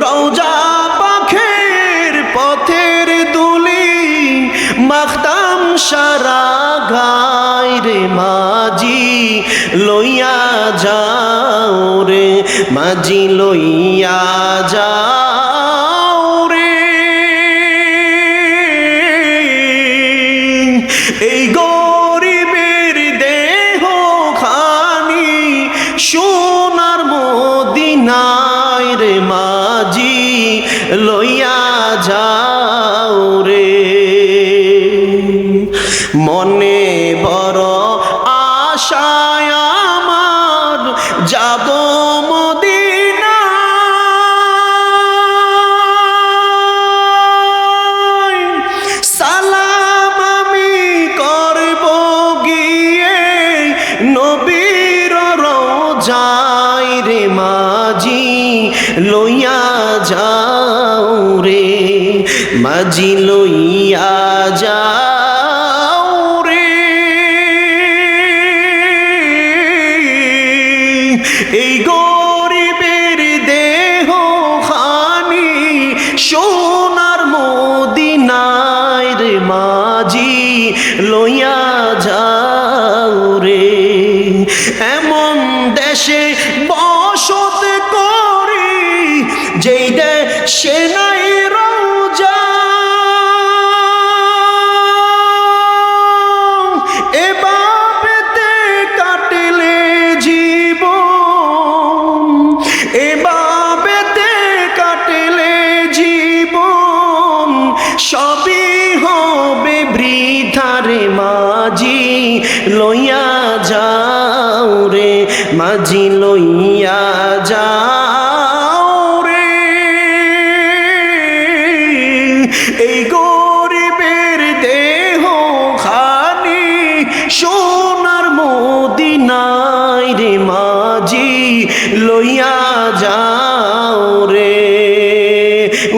রওজা পাখের পথের দুলি, মাখতাম সারা গায় রে, মাঝি লইয়া যাও রে, মাঝি লইয়া যাও রে, এই গরিবের দেহ খানি সোনার মদিনায় রে, মাঝি লইয়া যাও রে। মনে বড় আশায় আমার যাব মদিনা, সালাম আমি করব গিয়ে নবীর রওজায় রে, মাঝি লইয়া যাও রে, মাঝি লইয়া যাও রে, এই গরিবের দেহ খানি সোনার মদিনায় রে, মাঝি লইয়া যাও রে। এমন দেশে বসত করি যেই দেশে নাই রওজা, এভাবেতে কাটলে জীবন, এভাবেতে কাটলে জীবন, সবই হবে বৃথা রে, মাঝি লইয়া যাও রে, মাঝি লইয়া যাও রে, এই গরিবের দেহ খানি সোনার মদিনায় রে, মাঝি লইয়া যাও রে।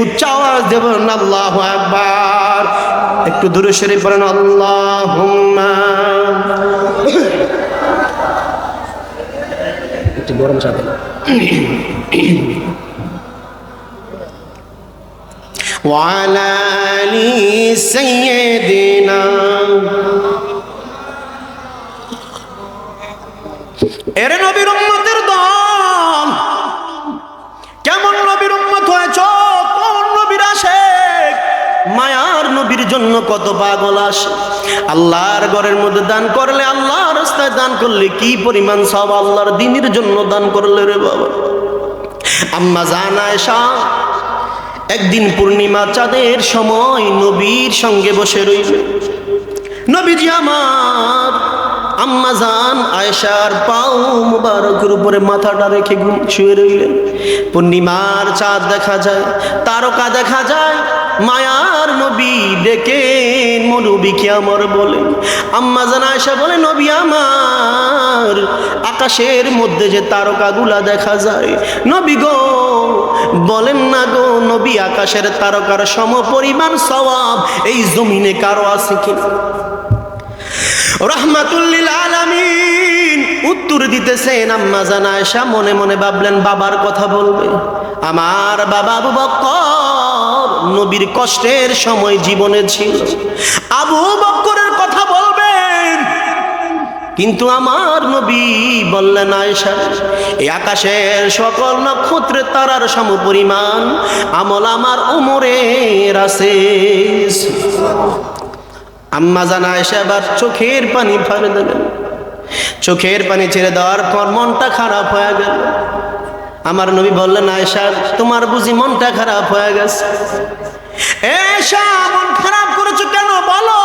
উচ্চ আওয়াজ দেবেন আল্লাহু আকবার। একটু দুরূদ শরীফ পড়েন, আল্লাহুম্মা। একটু গরম চা দেন। ওয়ালা আলি সাইয়্যিদিনা। এর নবীর উম্মতের দল, কেমন নবীর উম্মত হয়েছ, কোন নবীর আশেক, মায়ার নবীর জন্য কত পাগল আসে। আল্লাহর ঘরের মধ্যে দান করলে, আল্লাহর রাস্তায় দান করলে কি পরিমাণ সব, আল্লাহর দ্বীনের জন্য দান করলে রে বাবা। আম্মা জান আয়েশা একদিন পূর্ণিমা চাঁদের সময় নবীর সঙ্গে বসে রইবে। নবীজি আমার আম্মা জান আয়েশার পাও মুবারকের উপরে মাথাটা রেখে শুয়ে রইলেন। পূর্ণিমার চাঁদ দেখা যায়, তারকা দেখা যায়, মায়ার নবী নবী ডেকে নবীকে আমার বলে। আম্মা জান আয়েশা বলে, নবী আমার, আকাশের মধ্যে যে তারকাগুলা দেখা যায়, নবী গো বলেন না গো নবী, আকাশের তারকার সমপরিমাণ সওয়াব এই জমিনে কারো আছে কিনা? রাহমাতুল লিল আলামিন উত্তর দিতেছেন। আম্মা জান আয়েশা মনে মনে ভাবলেন বাবার কথা বলবে। আমার বাবা আবু বকর নবীর কষ্টের সময় জীবনে ছিল, আবু বকরের কথা বলবেন। কিন্তু আমার নবী বললেন, আয়েশা, এই আকাশের সকল নক্ষত্রের তারার সমপরিমাণ আমল আমার ওমরের আছে। আম্মা জান আয়েশা এবার চোখের পানি ফেলে দিলেন। চোখের পানি ছেড়ে দেওয়ার পর মনটা খারাপ হয়ে গেল। আমার নবী বললেন, আয়েশা, তোমার বুঝি মনটা খারাপ হয়ে গেছে? আয়েশা, মন খারাপ করেছো কেন বলো?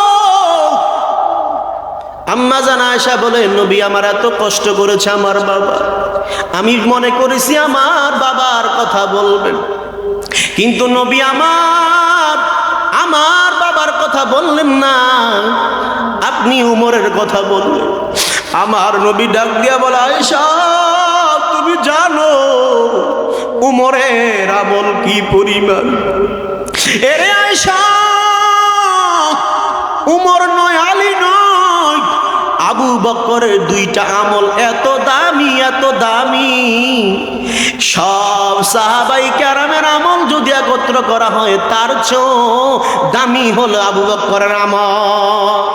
আম্মা জান আয়েশা বলে, নবী আমার এত কষ্ট করেছে আমার বাবা, আমি মনে করেছি আমার বাবার কথা বলবেন, কিন্তু নবী আমার বাবার কথা বললেন না, আপনি উমরের কথা বললেন। আমার নবী ডাক দিয়া বলে, আয়েশা, তুমি জানো উমরের আমল কি পরিমাণ? এরে আয়েশা, উমর নয়, আলী নয়, আবু বকরের দুইটা আমল এত দামি, এত দামি, সব সাহাবাই কেরামের আমল যদি একত্র করা হয় তার চেয়েও দামি হলো আবু বকরের আমল।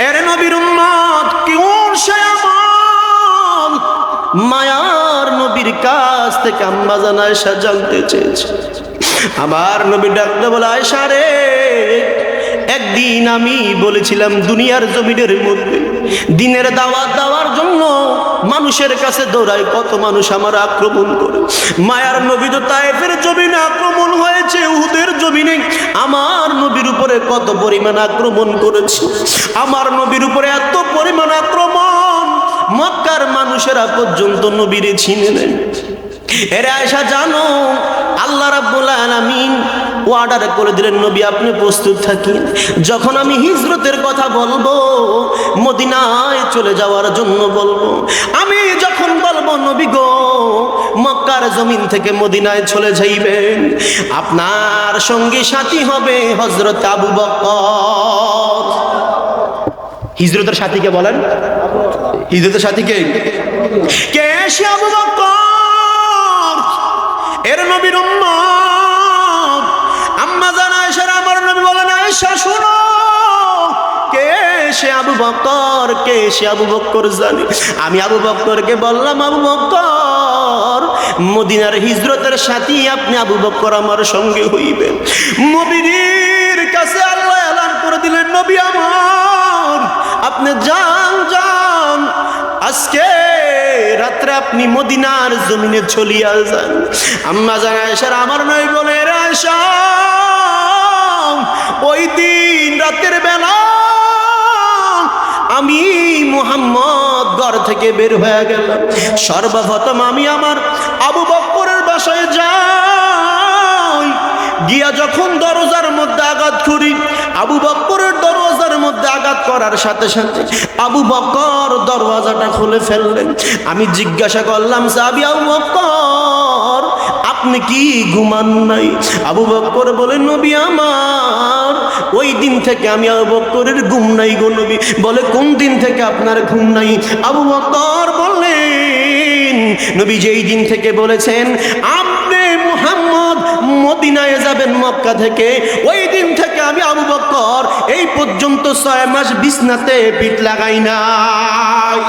এর নবীর উম্মত কোন সে আমল? মায়ার নবীর কাছ থেকে আম্মা জান আয়েশা জানতে চেয়েছে। আমার নবী ডাকতে বলে, আয়েশা রে, একদিন আমি বলেছিলাম দুনিয়ার জমিনের মধ্যে দিনের দাওয়াত দেওয়ার জন্য মানুষের কাছে দৌড়ায়, কত মানুষ আমার আক্রমণ করে। মায়ার নবী তো তায়েফের জমিনে আক্রমণ হয়েছে, উহুদের জমিনে আমার নবীর উপরে কত পরিমাণ আক্রমণ করেছে। আমার নবীর উপরে এত পরিমাণ আক্রমণ, মক্কার মানুষেরা পর্যন্ত নবীরে চিনে নেন। এরে আয়েশা, জানো আল্লাহ রাব্বুল আলামিন অর্ডার করে দিলেন, নবী আপনি প্রস্তুত থাকেন, যখন আমি হিজরতের কথা বলবো, মদিনায় চলে যাওয়ার জন্য বলবো, আমি যখন বলবো নবী গো মক্কার জমিন থেকে মদিনায় চলে যাইবেন, আপনার সঙ্গী সাথী হবে হযরত আবু বকর। হিজরতের সাথীকে বলেন, হিজরতের সাথীকে কে? সে আবু বকর, এর নবীর উম্মত। আম্মা জান আয়েশা, আমার নবী বলেন, আয়েশা শোনো, কে সে আবু বকর? কে সে আবু বকর জানি? আমি আবু বকরকে বললাম, আবু বকর মদিনার হিজরতের সাথী, আপনি আবু বকর আমার সঙ্গে হইবেন। নবীর কাছে আল্লাহ এলান করে দিলেন, নবী আমার, আপনি যান যান, আজকে রাত্রে আপনি মদিনার জমিনে চলিয়া যান। আম্মা জান আয়েশা, আমার নয় বলে, আয়েশা, ওই দিন রাতের বেলা আমি মুহাম্মদ ঘর থেকে বের হয়ে গেলাম, সর্বপ্রথম আমি আমার আবু বকরের বাসায় যাই, গিয়া যখন দরজার মধ্যে আঘাত করি, আবু বকরের দরজার মধ্যে আঘাত করার সাথে সাথে আবু বকর দরওয়াজাটা খুলে ফেললেন। আমি জিজ্ঞাসা করলাম, সাহাবী আবু বকর, আপনি কি ঘুমান নাই? আবু বকর বলে, নবী আমার, ওই দিন থেকে আমি আবু বকরের ঘুম নাই গো নবী। বলে, কোন দিন থেকে আপনার ঘুম নাই? আবু বকর বললেন, নবী যেই দিন থেকে বলেছেন আপনি মুহাম্মদ মদিনায় যাবেন মক্কা থেকে, ওই দিন থেকে আমি আবু বকর এই পর্যন্ত 6 মাস বিছনাতে পিঠ লাগাই নাই।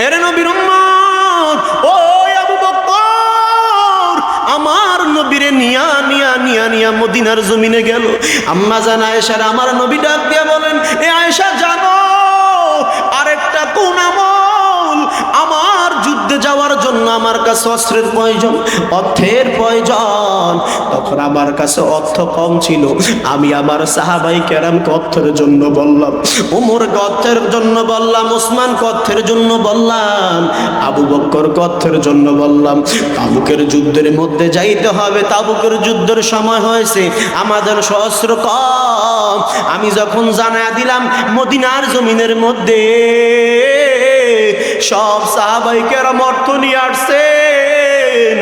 এর নবীর উম্মত, ও আবু বকর আমার নবীরে নিয়া নিয়া নিয়া নিয়া মদিনার জমিনে গেল। আম্মা জান আয়েশা, আমার নবী ডাক দিয়া বলেন, এ আয়েশা, জানো আরেকটা কোন আমল আমার যুদ্ধ যুদ্ধে যাওয়ার জন্য আমার কাছে অস্ত্রের প্রয়োজন, অর্থের প্রয়োজন। তখন আমার কাছে অর্থ কম ছিল, আমি আমার সাহাবাই কেরামকে অর্থের জন্য বললাম, ওমরকে অর্থের জন্য বললাম, ওসমানকে অর্থের জন্য বললাম, আবু বকরকে অর্থের জন্য বললাম। তাবুকের যুদ্ধের মধ্যে যাইতে হবে, তাবুকের যুদ্ধের সময় হয়েছে, আমাদের সহস্র কম। আমি যখন জানায়া দিলাম মদিনার জমিনের মধ্যে সব সাহাবাই কেরাম অর্থ নিয়ে আসছেন,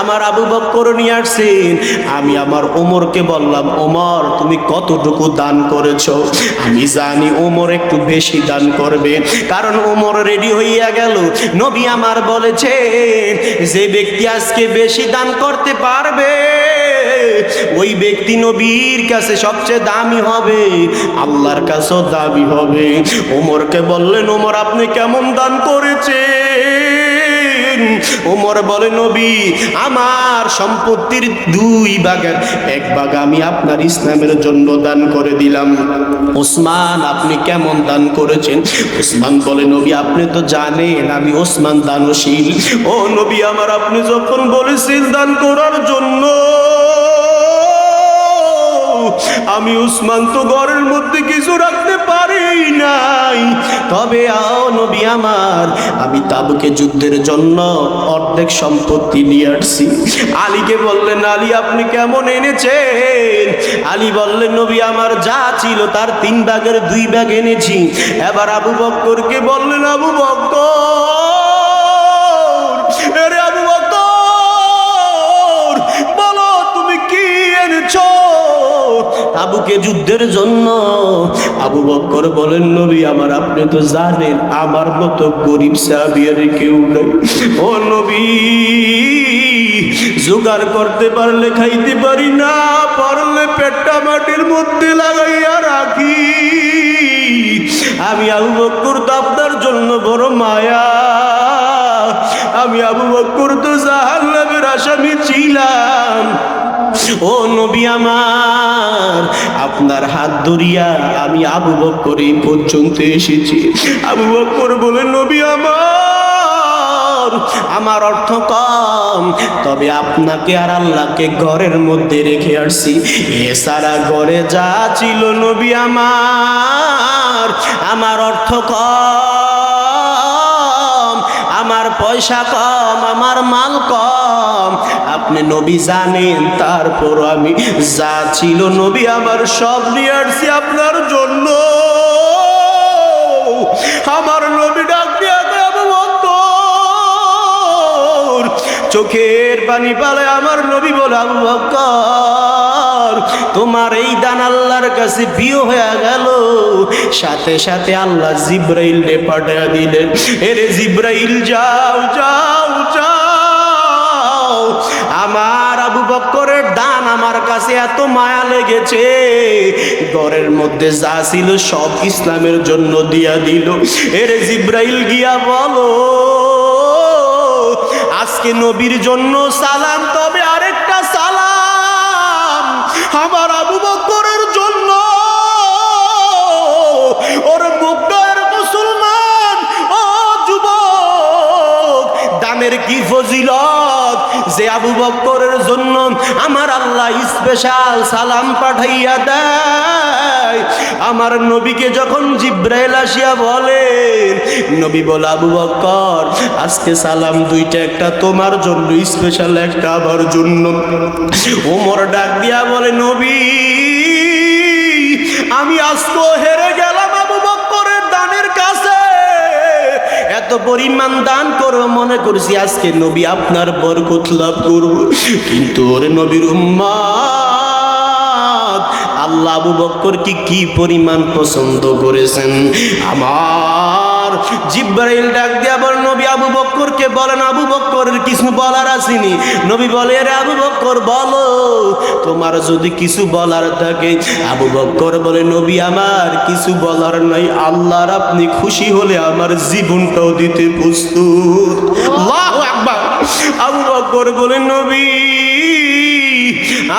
আমার আবু বকর নিয়ে আসছেন, আমি আমার ওমরকে বললাম, ওমর তুমি কতটুকু দান করেছো? আমি জানি ওমর একটু বেশি দান করবে, কারণ ওমর রেডি হইয়া গেল। নবী আমার বলেছেন যে ব্যক্তি আজকে বেশি দান করতে পারবে ওই ব্যক্তি নবীর কাছে সবচেয়ে দামি হবে, আল্লাহর কাছেও দামি হবে। ওমরকে বললেন, ওমর আপনি কেমন দান করেছেন? ওমর বলে, নবী আমার সম্পত্তির 2 ভাগের 1 ভাগ আমি আপনার ইসলামের জন্য দান করে দিলাম। ওসমান আপনি কেমন দান করেছেন? ওসমান বলে, নবী আপনি তো জানেন আমি ওসমান দানশীল। ও নবী আমার, আপনি যখন বলেছেন দান করার জন্য, আমি উসমান তো ঘরের মধ্যে কিছু রাখতে পারি নাই, তবে নবী আমার, আমি তাবুকে যুদ্ধের জন্য অর্ধেক সম্পত্তি নিয়ে আসছি। আলীকে বললেন, আলী আপনি কেমন এনেছেন? আলী বললেন, নবী আমার যা ছিল তার 3 ভাগের 2 ভাগ এনেছি। এবার আবু বকরকে বললেন, আবু বকর, আরে আবু বকর বলো তুমি কি এনেছো তাবুকে যুদ্ধের জন্য? আবু বকর বলেন, নবী আমার আপনি তো জানেন আমার মতো গরিব সাহাবী আর কেউ নাই। ও নবী জোগাড় করতে পারলে খাইতে পারি, না পারলে পেটটা মাটির মধ্যে লাগাইয়া রাখি। আমি আবু বকর তো আপনার জন্য বড় মায়া, আমি আবু বকর তো জাহান্নামের আসামি ছিলাম। ও নবী আমার, আপনার হাত ধরিয়া আমি আবু বকর এই পর্যন্ত এসেছি। আবু বকর বলে, নবী আমার অর্থ কম, তবে আপনাকে আর আল্লাহকে ঘরের মধ্যে রেখে আসছি, এছাড়া ঘরে যা ছিল নবী আমার অর্থ কম, আমার পয়সা কম, আমার মাল কম, আপনি নবী জানেন। তারপর আমি যা ছিল নবী আমার সব নিয়ে আসছি আপনার জন্য। আমার নবী ডাক দিয়া আবু বকর, চোখের পানি পালে আমার নবী বলে, আবু বকর তোমার এই দান আল্লাহর কাছে প্রিয় হয়ে গেল। সাথে সাথে আল্লাহ জিব্রাইল রে পাঠিয়ে দিলেন, এরে জিব্রাইল যাও যাও যাও, আমার আবু বকরের দান আমার কাছে এত মায়া লেগেছে, ঘরের মধ্যে যা ছিল সব ইসলামের জন্য দিয়া দিল। এরে জিব্রাইল গিয়া বলো আজকে নবীর জন্য সালাম, তবে আরেকটা সালাম আমার আবু বকরের জন্য। ওর বুকের মুসলমান, ও যুবক, দানের কি ফজিলত যে আবু বকরের জন্য আমার আল্লাহ স্পেশাল সালাম পাঠাইয়া দেয়। আমার নবীকে যখন জিব্রাইল আসিয়া বলেন, নবী বলে, আবু বকর আজকে সালাম 2টা, একটা তোমার জন্য স্পেশাল, একটা আমার জন্য। ওমর ডাক দিয়া বলে, নবী আমি আজকে হেরে গেলাম আবু বকরের দানের কাছে, এত পরিমাণ দান করো মনে করছি আজকে নবী আপনার বরকত লাভ করব, কিন্তু ওরে নবীর উম্মত আল্লাহ আবু বকরকে কি পরিমাণ পছন্দ করেছেন। আমার জিব্রাইল ডাক দিয়া বল, নবী আবু বকরকে বলেন, আবু বকরের কিছু বলার আসেনি। নবী বলে, রে আবু বকর বলো তোমার যদি কিছু বলার থাকে। আবু বকর বলে, নবী আমার কিছু বলার নাই, আল্লাহর আপনি খুশি হলে আমার জীবনটাও দিতে প্রস্তুত। আল্লাহু আকবার। আবু বকর বলে, নবী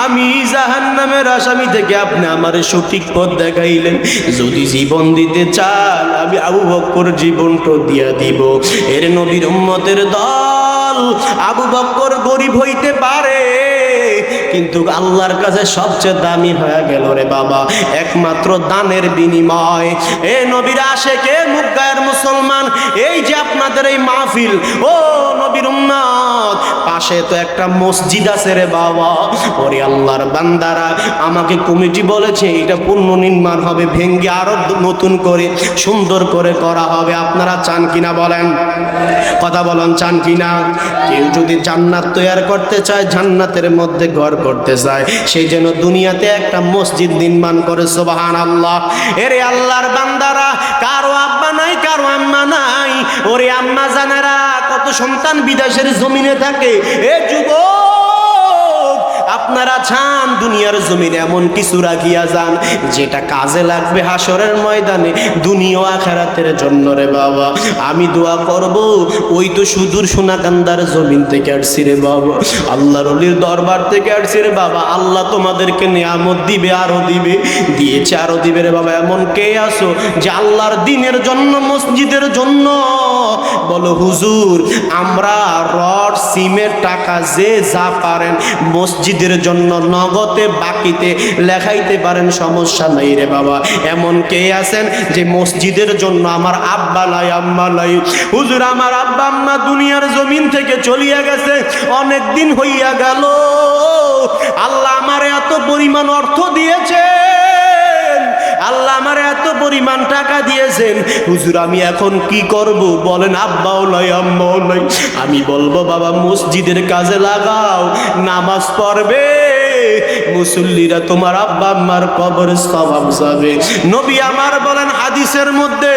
আমি জাহান্নামের আসামি থেকে আপনি আমার সঠিক পথ দেখাইলেন। যদি জীবন দিতে চান আমি আবু বকর জীবনটা দিয়া দিব। এর নবীর উম্মতের দল, আবু বকর গরিব হইতে পারে কিন্তু আল্লাহর কাছে সবচেয়ে দামি হয়ে গেল রে বাবা, একমাত্র দানের বিনিময়। এ নবীর আশেকে মুগ্গায়ের মুসলমান, এই যে আপনাদের এই মাহফিল, ও নবীর উম্মত, পাশে তো একটা মসজিদ আছে রে বাবা। ওরে আল্লাহর বান্দারা, আমাকে কমিটি বলেছে এটা পুনর্নির্মাণ হবে, ভেঙ্গে আরো নতুন করে সুন্দর করে করা হবে। আপনারা চান কিনা বলেন? কথা বলেন, চান কিনা? কেউ যদি জান্নাত তৈরি করতে চায়, জান্নাতের মধ্যে ঘর করতে চায়, সেই জন্য দুনিয়াতে একটা মসজিদ নির্মাণ করে। সুবহানাল্লাহ। এরে আল্লাহর বান্দারা, কারো আব্বা নাই, কারো আম্মা নাই। ওরে আম্মা জানেরা, কত সন্তান বিদেশের জমিনে থাকে। এ যুবক, আপনারা চান দুনিয়ার জমিনে এমন কিছু রাখিয়া যান যেটা কাজে লাগবে হাসরের ময়দানে, দুনিয়া আখিরাতের জন্য রে বাবা। আমি দোয়া করব, ওই তো সুদূর সোনাকান্দার জমিন থেকে আসছি রে বাবা, আল্লাহর ওলির দরবার থেকে আসছি রে বাবা। আল্লাহ তোমাদেরকে নিয়ামত দিবে, আরো দিবে, দিয়েছে, আরো দিবে রে বাবা। এমন কে আছো যে আল্লাহর দিনের জন্য, মসজিদের জন্য বলো হুজুর আমরা রড সিমের টাকা যে যা পারেন মসজিদের জন্য নগদে বাকিতে লেখাইতে পারেন, সমস্যা নাই রে বাবা। এমন কে আছেন যে মসজিদের জন্য আমার আব্বা নাই, আম্মা নাই? হুজুর আমার আব্বা আম্মা দুনিয়ার জমিন থেকে চলিয়া গেছে, অনেক দিন হইয়া গেল। আল্লাহ আমার এত পরিমাণ অর্থ দিয়েছে, আল্লাহ আমার এত পরিমাণ টাকা দিয়েছেন, হুজুর আমি এখন কি করব? বলেন আব্বাও নাই, আম্মাও নাই। আমি বলবো বাবা মসজিদের কাজে লাগাও, নামাজ পড়বে, মুসল্লিরা তোমার আব্বা আম্মার কবরে সওয়াব যাবে। নবী আমার বলেন হাদিসের মধ্যে,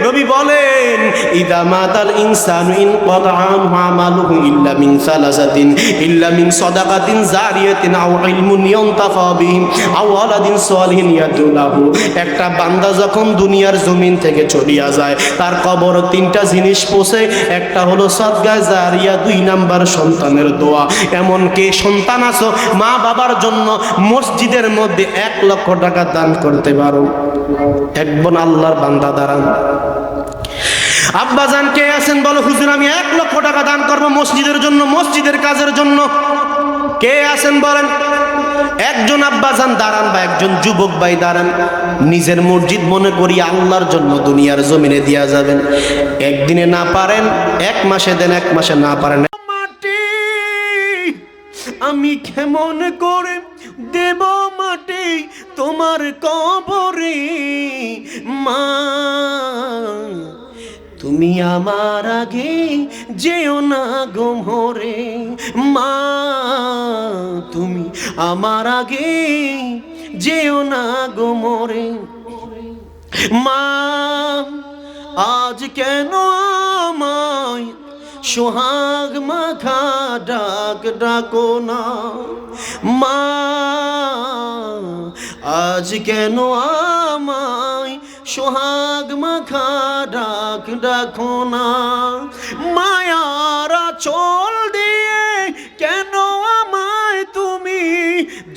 নবী বলেন ইদা মাতাল ইনসানু ইন ক্বাতাআ আমালুহু ইল্লা মিন সালাসাতিন, ইল্লা মিন সাদাকাতিন জারিয়াতিন আও ইলমুন ইয়ানতাফা বিহি আও ওয়ালাদিন সালিহিন ইয়াদুলাহু। একটা বান্দা যখন দুনিয়ার জমিন থেকে চলিয়া যায়, তার কবর তিনটা জিনিস পৌঁছে, একটা হলো সাদকা জারিয়া, দুই নাম্বার সন্তানের দোয়া। এমন কে সন্তান আছো মা বাবার জন্য মসজিদের মধ্যে 1 লক্ষ টাকা দান করতে পারো? একজন আল্লাহর বান্দা দাঁড়ান। আব্বাজান কে আছেন বলো হুজুর আমি 1 লক্ষ টাকা দান করব মসজিদের জন্য, মসজিদের কাজের জন্য? কে আছেন বলেন? একজন আব্বাজান দাঁড়ান বা একজন যুবক ভাই দাঁড়ান। নিজের মসজিদ মনে করি আল্লাহর জন্য দুনিয়ার জমিনে দিয়া যাবেন। একদিনে না পারেন 1 মাসে দেন, 1 মাসে না পারেন মাটি আমি কেমন করে দেব মাটি তোমার কবরে মা, তুমি আমার আগে যেও না গো মরে মা, তুমি আমার আগে যেও না গো মরে মা। আজ কেন আমায় সোহাগ মাখা ডাক ডাকো না মা, আজ কেন আমায় সোহাগ মাখা ডাক ডাকো না। মায়ারা চল দিয়ে কেন আমায় তুমি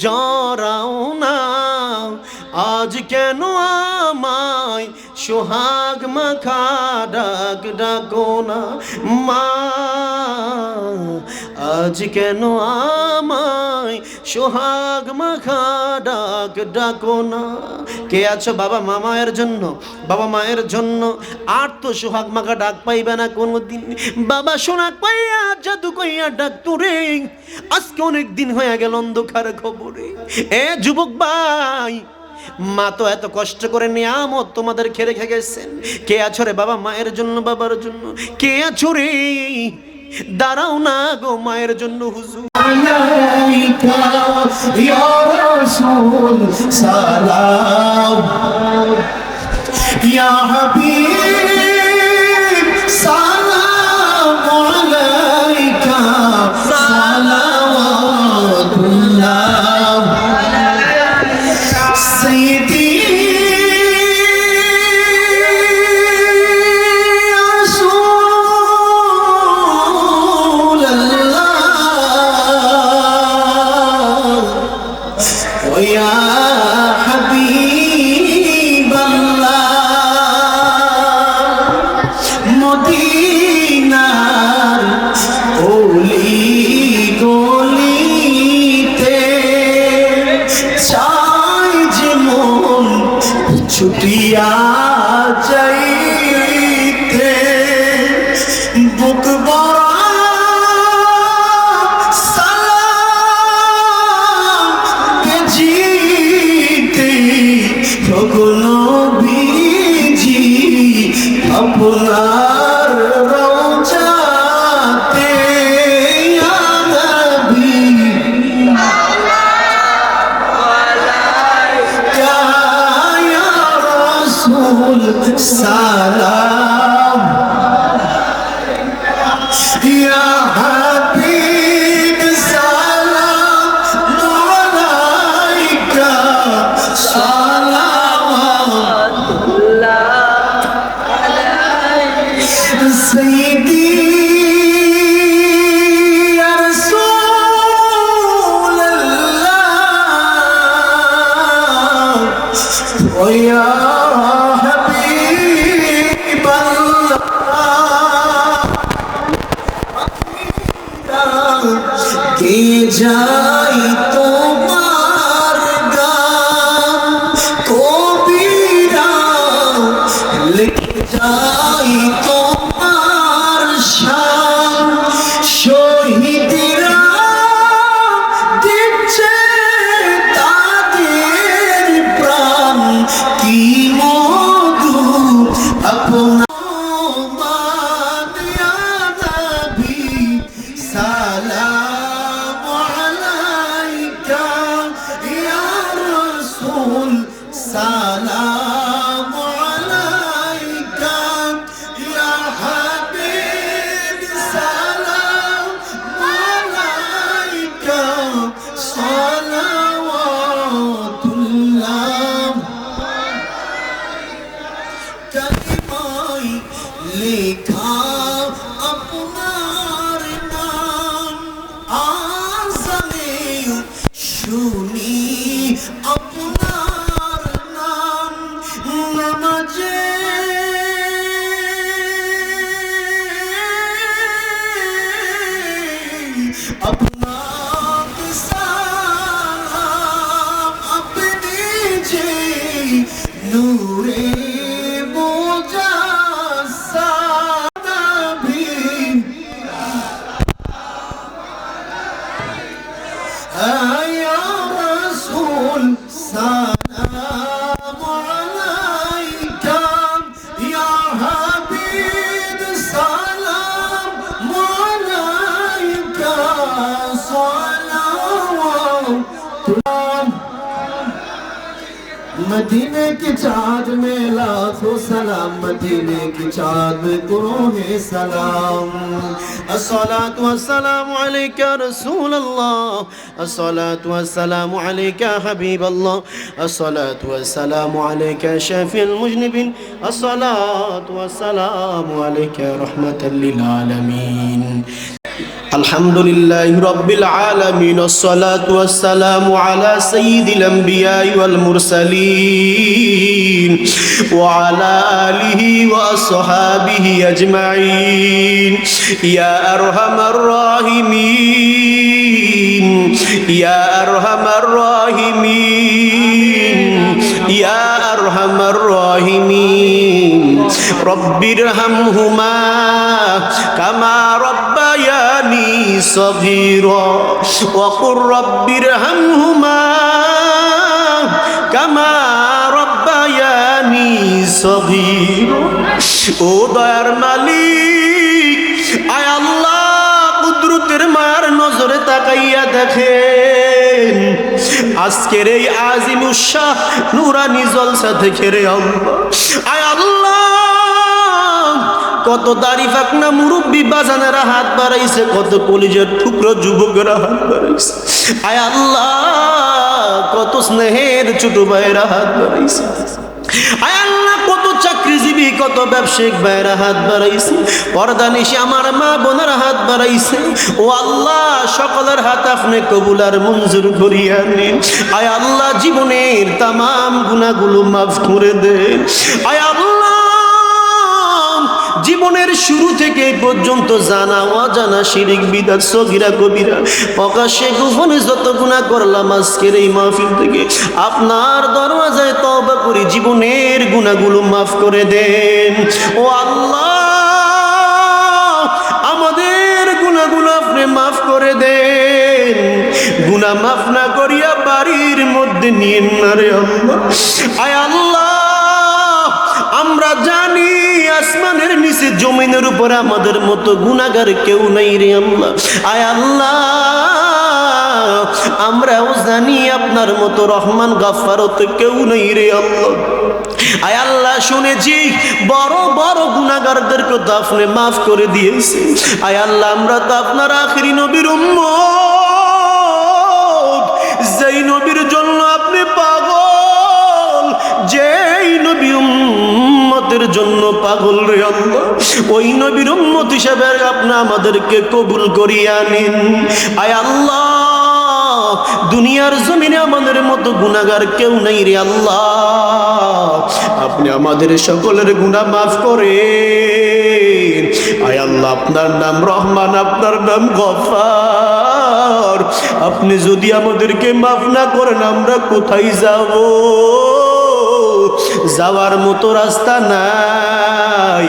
জড়াও না, আজ কেন আমায় সোহাগ মাখা ডাক ডাকো না মা, আজ কেন আমায় সোহাগ মাখা ডাক ডাকো না। কে আছো বাবা মা মায়ের জন্য, বাবা মায়ের জন্য আর তো সোহাগ মাখা ডাক পাইবে না কোনদিন। বাবা সোনাক পাইয়া জাদু কইয়া ডাক তোরে, আজকে অনেক দিন হয়ে গেল অন্ধকার খবরে। এ যুবক ভাই, মা তো এত কষ্ট করে নিয়ামত তোমাদের খেয়ে রেখে গেছেন। কে আছো রে বাবা মায়ের জন্য, বাবার জন্য? কে আছো রে? দাঁড়াও না গো মায়ের জন্য হুজুর। আলাইকা ইয়া রাসূল সালাম, ইয়া হাবিব সালাম আলাইকা, সালাওয়াতুল্লাহ সাইয়্যিদি রাসূলুল্লাহ ও ইয়া হাবিবাল্লাহ মদিনার অলি গলিতে চাই যে মন ছুটিয়া যাইতে বুক ভরা সালাম বেজিতে নবীজি আপনার রওজাতে ইয়া নবী সালাম ইয়া হাবিব সালাম আলাইকা সালাওয়াতুল্লাহ আলাইহি সাইয়্যিদি ইয়া রাসূলুল্লাহ ওয়া ইয়া কে যাই তোমার গান কবিরা লিখে যাই তোমার শান শহীদরা দিচ্ছে তাদের প্রাণ কি মধু আপনা সালাম আলাইকা ইয়া রাসূল সালাম আলাইকা ইয়া হাবিব সালাম আলাইকা সালাওয়াতুল্লাহ কালিমায় লেখা আপনার নাম আজানে শুনি আপনার নাম নামাজে আপনাকে সালাম আপনি যে নূরে يا رسول سلام عليك يا حبيب سلام عليك صلوات मदीने की चाँद में लाखों सलाम मदीने की चाँद में करो है सलाम अस्सलातु वस्सलामु अलैका रसूल अल्लाह अस्सलातु वस्सलामु अलैका हबीब अल्लाह अस्सलातु वस्सलामु अलैका शफीउल मुज़निबीन अस्सलातु वस्सलामु अलैका रहमतल लिल आलमीन الحمد لله رب العالمين الصلاة والسلام على سيد الأنبياء والمرسلين وعلى آله وأصحابه أجمعين يا أرحم الراحمين يا أرحم الراحمين يا أرحم الراحمين رب ارحمهما كما ربياني صغيرا وقل رب ارحمهما كما ربياني صغيرا ও দয়ার মালিক আয় আল্লাহ কুদরতের মার নজরে তাকাইয়া দেখেন আজকের এই আজিম উৎসাহ নুরানি জলসা থেকে রে আল্লাহ আয় আল্লাহ কত দাড়ি ফাকনা মুরব্বী বাজানেরা হাত বাড়াইছে কত কলিজার টুকরো যুবকেরা হাত বাড়াইছে আয় আল্লাহ কত স্নেহের ছোট ভাইয়েরা হাত বাড়াইছে আয় আল্লাহ কত চাকরিজীবী বুদ্ধিজীবী কত ব্যবসায়িক ভাইরা হাত বাড়াইছে, পর্দা নিশি আমার মা বোনের হাত বাড়াইছে। ও আল্লাহ, সকলের হাত আপনি কবুল আর মঞ্জুর করিয়া নিন। আয় আল্লাহ, জীবনের তামাম গুনাহগুলো মাফ করে দেন। আয় আল্লাহ, জীবনের শুরু থেকে পর্যন্ত জানা অজানা শিরিক বিদআত সগীরা কবিরা প্রকাশ্যে গোপনে যত গুনাহ করলাম আজকের এই মাহফিল থেকে আপনার দরওয়াজায় তওবা করি, জীবনের গুনাহগুলো মাফ করে দেন। ও আল্লাহ, আমাদের গুনাহগুলো আপনি মাফ করে দেন। গুনাহ মাফ না করিয়া বাড়ির মধ্যে নিয়েন না রে আল্লাহ। আয় আল্লাহ, আমরা জানি আসমানের নিচে জমিনের উপরে আমাদের মতো গুনাহগার কেউ নাই রে আল্লাহ। আয় আল্লাহ, আমরাও জানি আপনার মতো রহমান গাফফারত কেউ নাই রে আল্লাহ। আয় আল্লাহ, শুনেছি বড় বড় গুনাহগারদেরকে তো আপনি মাফ করে দিয়েছেন। আয় আল্লাহ, আমরা তো আপনার আখিরি নবীর উম্মত, যেই নবীর জন্য আপনি পাগল, যেই নবী উম্মতের জন্য পাগল রে আল্লাহ, ওই নবীর উম্মত হিসেবে আপনি আমাদেরকে কবুল করিয়া নিন। আয় আল্লাহ, দুনিয়ার জমিনে আমাদের মতো গুনাহগার কেউ নাই রে আল্লাহ। আপনি আমাদের সকলের গুনাহ মাফ করেন। আয় আল্লাহ, আপনার নাম রহমান, আপনার নাম গফফার। আপনি যদি আমাদেরকে মাফ না করেন আমরা কোথায় যাব? যাওয়ার মতো রাস্তা নাই।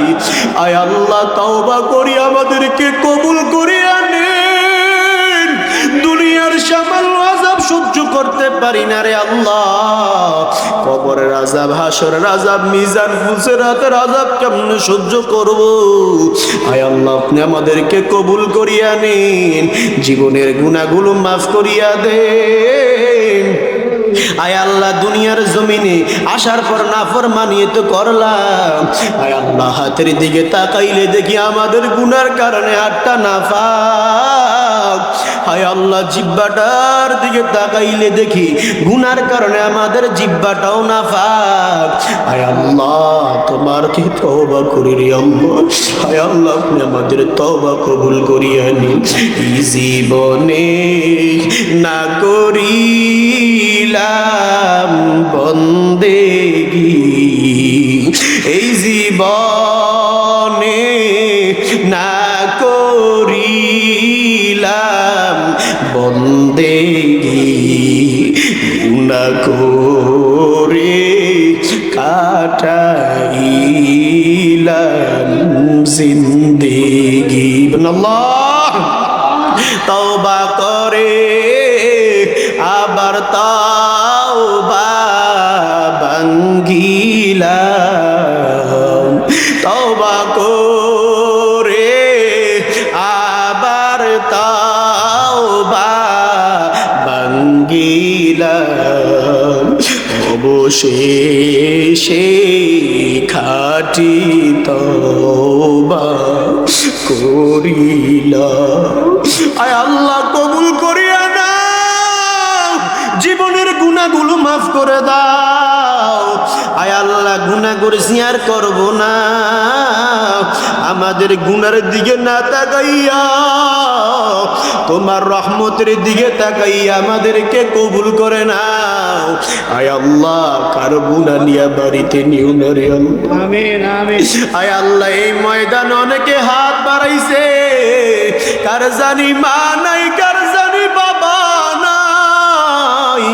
আয় আল্লাহ, তওবা করি আমাদেরকে কবুল করিয়া নেন। দুনিয়ার সামান্য আযাব সহ্য করতে পারি না রে আল্লাহ। কবরের আযাব, হাসরের আযাব, মিজান ফুলসিরাতের আযাব কেমনে সহ্য করব? আয় আল্লাহ, আপনি আমাদেরকে কবুল করিয়া নেন। জীবনের গুনাহগুলো মাফ করিয়া দেন। আয় আল্লাহ, দুনিয়ার জমিনে আসার পর নাফরমানি তো করলাম। আয় আল্লাহ, হাতের দিকে তাকাইলে দেখি আমাদের গুনার কারণে হাতটা নাফাক। আয় আল্লাহ, জিহ্বাটার দিকে তাকাইলে দেখি গুনার কারণে আমাদের জিহ্বাটাও নাফাক। আয় আল্লাহ, তোমার কি তওবা করি রে আল্লাহ। আয় আল্লাহ, আপনি আমাদের তওবা কবুল করিয়া নিন। এই জীবনে না করিলাম বন্দেগি, এই জীবনে না করিলাম বন্দেগি, গুনাহ করে কাটাইলাম জিন্দেগি। আল্লাহ, তওবা করে আবার তওবা ভাঙ্গিলাম, তওবা করে আবার তওবা ভাঙ্গিলাম, অবশেষে খাঁটি তওবা করিলাম। আয় আল্লাহ, কবুল করিয়া নাও, জীবনের গুনাহগুলো মাফ করে দাও। আয় আল্লাহ, গুনাহ করেছি আর করব না, আমাদের গুনার দিকে না তাকাইয়া তোমার রহমতের দিকে তাকাইয়া আমাদেরকে কবুল করে নাও। আয় আল্লাহ, কার গুনাহ নিয়ে বাড়িতে নিও না রে আল্লাহ। আমিন আমিন। আয় আল্লাহ, এই ময়দানে অনেকে হাত বাড়াইছে, কার জানি মা নাই, কার জানি বাবা নাই।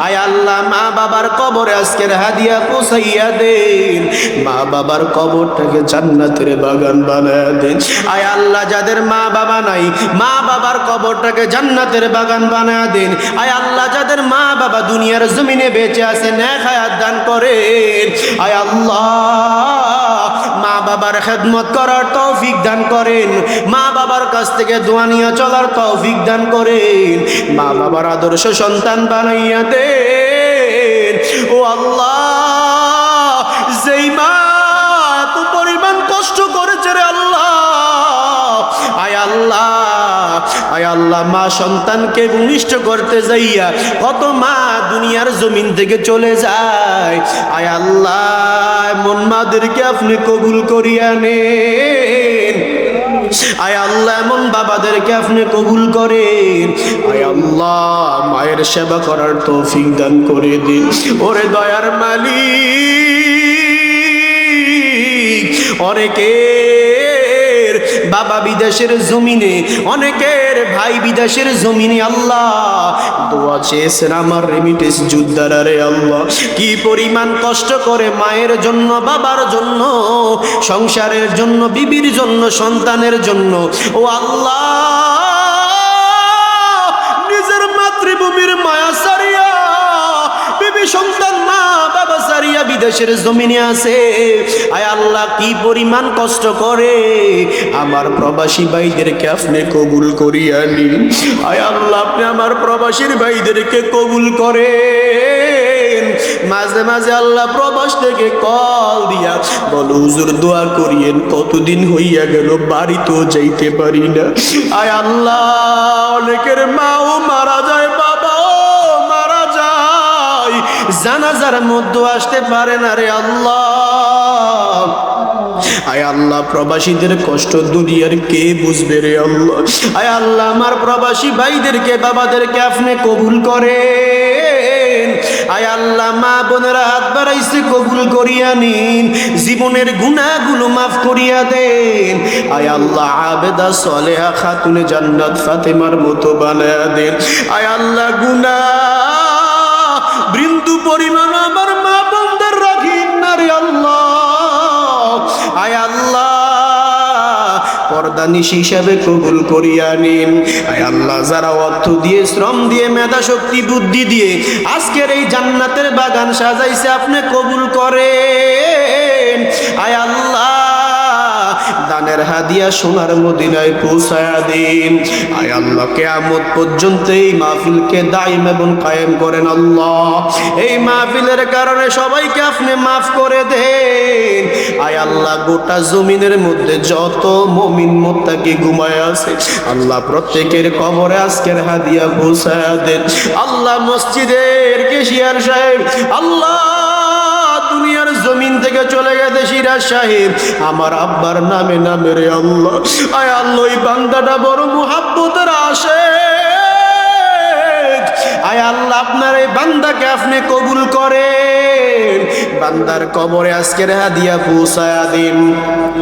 আয় আল্লাহ, মা বাবার কবরে আজকের হাদিয়া পৌঁছাইয়া দেন। মা বাবার কবরটাকে জান্নাতের বাগান বানায়া দেন। আয় আল্লাহ, যাদের মা বাবা নাই, মা বাবার কবরটাকে জান্নাতের বাগান বানায়া দেন। আয় আল্লাহ, যাদের মা বাবা দুনিয়ার জমিনে বেঁচে আছে, নেক হায়াত দান করেন। আয় আল্লাহ, মা বাবার খেদমত করার তৌফিক দান করেন। মা বাবার কাছ থেকে দোয়া নিয়ে চলার তৌফিক দান করেন। মা বাবার আদর্শ সন্তান বানাইয়া দেন। ও আল্লাহ, যেই মা এত পরিমাণ কষ্ট করেছে রে আল্লাহ, আয় আল্লাহ, আয় আল্লাহ, মা সন্তানকে ভূমিষ্ঠ করতে যাইয়া কত মা দুনিয়ার জমিন থেকে চলে যায়। আয় আল্লাহ এমন মাদেরকে আপনি কবুল করিয়া নেন। আয় আল্লাহ এমন বাবাদেরকে আপনি কবুল করেন। আয় আল্লাহ মায়ের সেবা করার তৌফিক দান করে দিন। ওরে দয়ার মালিক, অনেকের বাবা বিদেশের জমিনে, অনেকের ভাই বিদেশের জমিনে আল্লাহ দোয়া চেয়েছেন আমার রেমিটেন্স যোদ্ধারা রে আল্লাহ, কি পরিমাণ কষ্ট করে মায়ের জন্য, বাবার জন্য, সংসারের জন্য, বিবির জন্য, সন্তানের জন্য। ও আল্লাহ নিজের মাতৃভূমির মায়া সারিয়া, বিবি সন্তান মা বাবা সারিয়া বিদেশের জমিনে আছে। আয় আল্লাহ কি পরিমাণ কষ্ট করে, আমার প্রবাসী ভাইদেরকে আপনি কবুল করিয়া নিন। আয় আল্লাহ আপনি আমার প্রবাসীর ভাইদেরকে কবুল করেন। মাঝে মাঝে আল্লাহ প্রবাস থেকে কল দিয়া বলো হুজুর দোয়া করিয়েন, কতদিন হইয়া গেল বাড়িতেও যাইতে পারি না। আয় আল্লাহ অনেকের মাও মারা যায়, বাবাও মারা যায়, জানাজার মধ্যে আসতে পারে না রে আল্লাহ। আয় আল্লাহ প্রবাসীদের কষ্ট দুনিয়ার কে বুঝবে রে আল্লাহ। আয় আল্লাহ আমার প্রবাসী ভাইদেরকে বাবাদেরকে আপনি কবুল করেন। আয় আল্লাহ মা বোনেরা হাত বাড়াইছে, কবুল করিয়া নিন, জীবনের গুনাহগুলো মাফ করিয়া দেন। আয় আল্লাহ আবেদা সলেহা খাতুনে জান্নাত ফাতেমার মতো বানায়া দেন। আয় আল্লাহ গুনাহ বৃন্দু পরিমাণ আমার মা বোনদের রাখিন না রে আল্লাহ। আয় আল্লাহ পর্দানিশ হিসাবে কবুল করিয়া নিন। আয় আল্লাহ যারা অর্থ দিয়ে, শ্রম দিয়ে, মেধা শক্তি বুদ্ধি দিয়ে আজকের এই জান্নাতের বাগান সাজাইছে আপনি কবুল করেন। আয় আল্লাহ দানের হাদিয়া সোনার মদিনায় পৌঁছায়া দিন। আয় আল্লাহ কিয়ামত পর্যন্ত এই মাহফিলকে দাইম এবং কায়েম করেন আল্লাহ। এই মাহফিলের কারণে সবাইকে আপনি মাফ করে দেন। আয় আল্লাহ গোটা জমিনের মধ্যে যত মুমিন মুত্তাকি ঘুমায় আছে আল্লাহ প্রত্যেকের কবরে আজকের হাদিয়া পৌঁছায়া দেন। আল্লাহ মসজিদের কেশিয়ার সাহেব আল্লাহ দুনিয়ার জমিন থেকে চলে গেছে সিরাজ সাহেব, আমার আব্বার নামে নামে রে আল্লাহ। আয় আল্লাহ ওই বান্দাটা বড় মুহাব্বতের আশিক। আয় আল্লাহ আপনার এই বান্দাকে আপনি কবুল করেন, বান্দার কবরে আজকের হাদিয়া পৌঁছায়া দিন।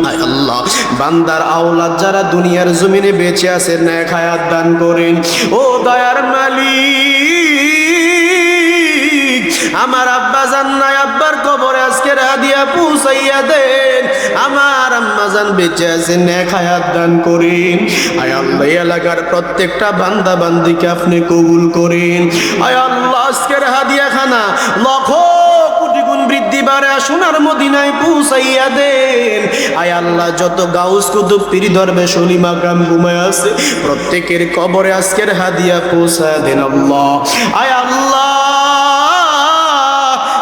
আয় আল্লাহ বান্দার আওলাদ যারা দুনিয়ার জমিনে বেঁচে আছে নেক হায়াত দান করেন। ও দয়ার মালিক আমার আব্বা জান নাই, আব্বার কবরে আজকের হাদিয়া পৌঁছাইয়া দেন। আমার আম্মা জান বেঁচে আছে নেক হায়াত দান করেন। আয় আল্লাহ এলাকার প্রত্যেকটা বান্দা বান্দিকে আপনি কবুল করেন। আয় আল্লাহ আজকের হাদিয়া খানা লক্ষ কোটি গুণ বৃদ্ধি বাড়ে সোনার মদিনায় পৌঁছাইয়া দেন। আয় আল্লাহ যত গাউস কুতুব পীর দরবেশ ওলি মাকাম ঘুমায় আছে প্রত্যেকের কবরে আজকের হাদিয়া পৌঁছায়া দেন আল্লাহ। আয় আল্লাহ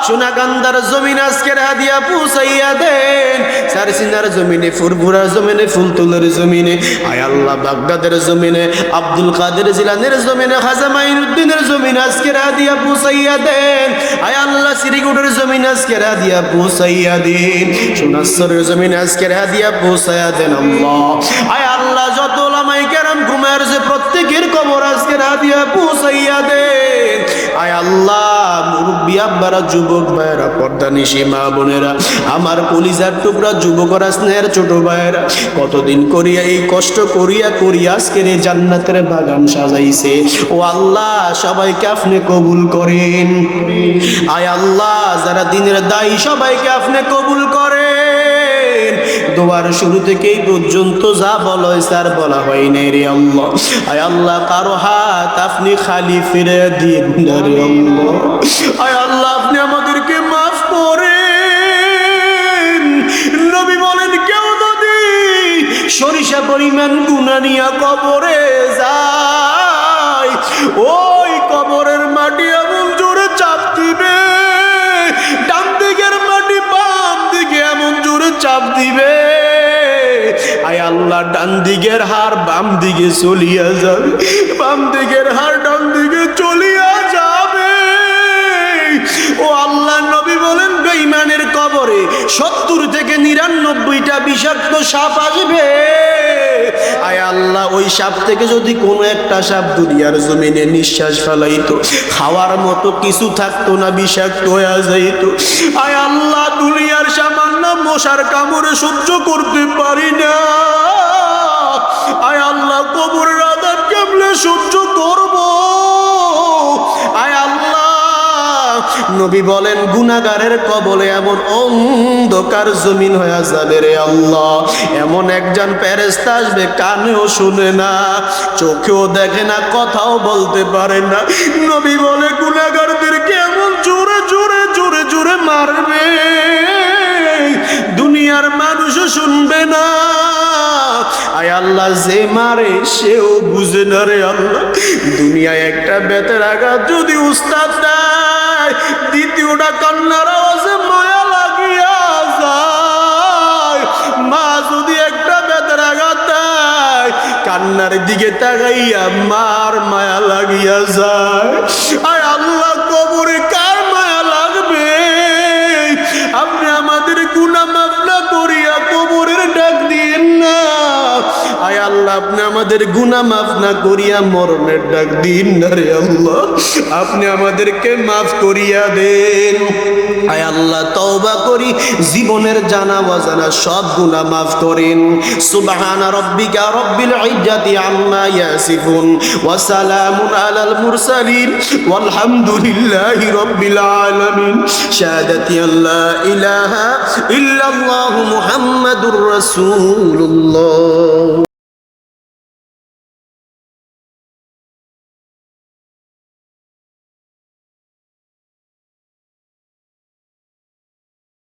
সোনাকান্দার জমিন আজকের হাদিয়া পৌঁছাইয়া দেন। সারসিনার জমিনে, ফুরফুরার জমিনে, ফুলতুলের জমিনে, আয় আল্লাহ বাগদাদের জমিনে, আব্দুল কাদের জিলানের জমিনে, খাজা মাইনুদ্দিনের জমিনে আজকের হাদিয়া পৌঁছাইয়া দেন। আয় আল্লাহ শ্রীগুড়ের জমিনে আজকের হাদিয়া পৌঁছাইয়া দেন। সোনাশ্বরের জমিনে আজকের হাদিয়া পৌঁছাইয়া দেন আল্লাহ। আয় আল্লাহ যত ওলামায়ে কেরাম ঘুমায় আছে প্রত্যেকের কবর আজকের হাদিয়া পৌঁছাইয়া দেন। আয় আল্লাহ মুরব্বী আব্বারা, যুবক ভাইয়েরা, পর্দানিশী মা বোনেরা, আমার কলিজার টুকরা যুবকরা, স্নেহের ছোট ভাইয়েরা, কতদিন করিয়া এই কষ্ট করিয়া করিয়া আজকের এই জান্নাতের বাগান সাজাইছে। ও আল্লাহ সবাইকে আপনি কবুল করেন। আয় আল্লাহ যারা দিনের দায়ী সবাইকে আপনি কবুল করেন। দোয়ার শুরু থেকে এই পর্যন্ত যা বলা হয়েছে আর বলা হয় নাই রে আল্লাহ। আয় আল্লাহ কারো হাত আপনি খালি ফিরে দিন না রে আল্লাহ। আয় আল্লাহ আপনি আমাদেরকে মাফ করেন। নবী বলেন কেউ যদি সরিষা পরিমাণ গুনাহ নিয়া কবরে যায় ওই কবরের মাটি এমন জোরে চাপ দিবে, ডান দিকের মাটি বাম দিকে এমন জোরে চাপ দিবে, আয় আল্লাহ ডান দিকের হার বাম দিকে চলিয়া যাবে, বাম দিকের হার ডান দিকে চলিয়া যাবে। ও আল্লাহ নবী বলেন বেঈমানের কবরে 70 থেকে 99টা বিষাক্ত সাপ আসবে। আয় আল্লাহ ওই সাপ থেকে যদি কোনো একটা সাপ দুনিয়ার জমিনে নিঃশ্বাস ফেলাইতো, খাওয়ার মতো কিছু থাকতো না, বিষাক্ত হয়ে যাইত। আয় আল্লাহ দুনিয়ার সামান্য মশার কামড়ে সহ্য করতে পারি না। আয় আল্লাহ কবরের আযাব কেমনে সহ্য করব? আয় আল্লাহ নবী বলেন গুনাহগারের কবলে এমন অন্ধকার জমিন হয়ে যাবে রে আল্লাহ, এমন একজন ফেরেশতা আসবে, কানেও শুনে না, চোখেও দেখে না, কথাও বলতে পারে না। নবী বলে গুনাহগারদেরকে এমন জোরে জোরে জোরে জোরে মারবে, দুনিয়ার মানুষও শুনবে না। আয় আল্লাহ যে মারে সেও বুঝে না রে আল্লাহ। দুনিয়ায় একটা বেতের আঘাত যদি উস্তাদ দেয়, দ্বিতীয়টা কান্নার আওয়াজে মায়া লাগিয়া যায়। মা যদি একটা বেতের আঘাত দেয়, কান্নার দিকে তাকাইয়া মার মায়া লাগিয়া যায়। আয় আল্লাহ কবরে কার মায়া লাগবে? আপনি আমাদের গুনাহ মাফ না করিয়া কবরের ডাক দিন না। আয় আল্লাহ আপনি আমাদের গুনাহ মাফ না করিয়া মরণের ডাক দিন না রে আল্লাহ, আপনি আমাদেরকে মাফ করিয়া দেন। আয় আল্লাহ তওবা করি, জীবনের জানা অজানা সব গুনাহ মাফ করেন। সুবহানা রাব্বিকা রাব্বিল ইজ্জাতি আম্মা ইয়াসিফুন ওয়া সালামুন আলাল মুরসালিন ওয়ালহামদুলিল্লাহি রাব্বিল আলামিন। শাহাদাতি আল্লা ইলাহা ইল্লাল্লাহু মুহাম্মাদুর রাসূলুল্লাহ।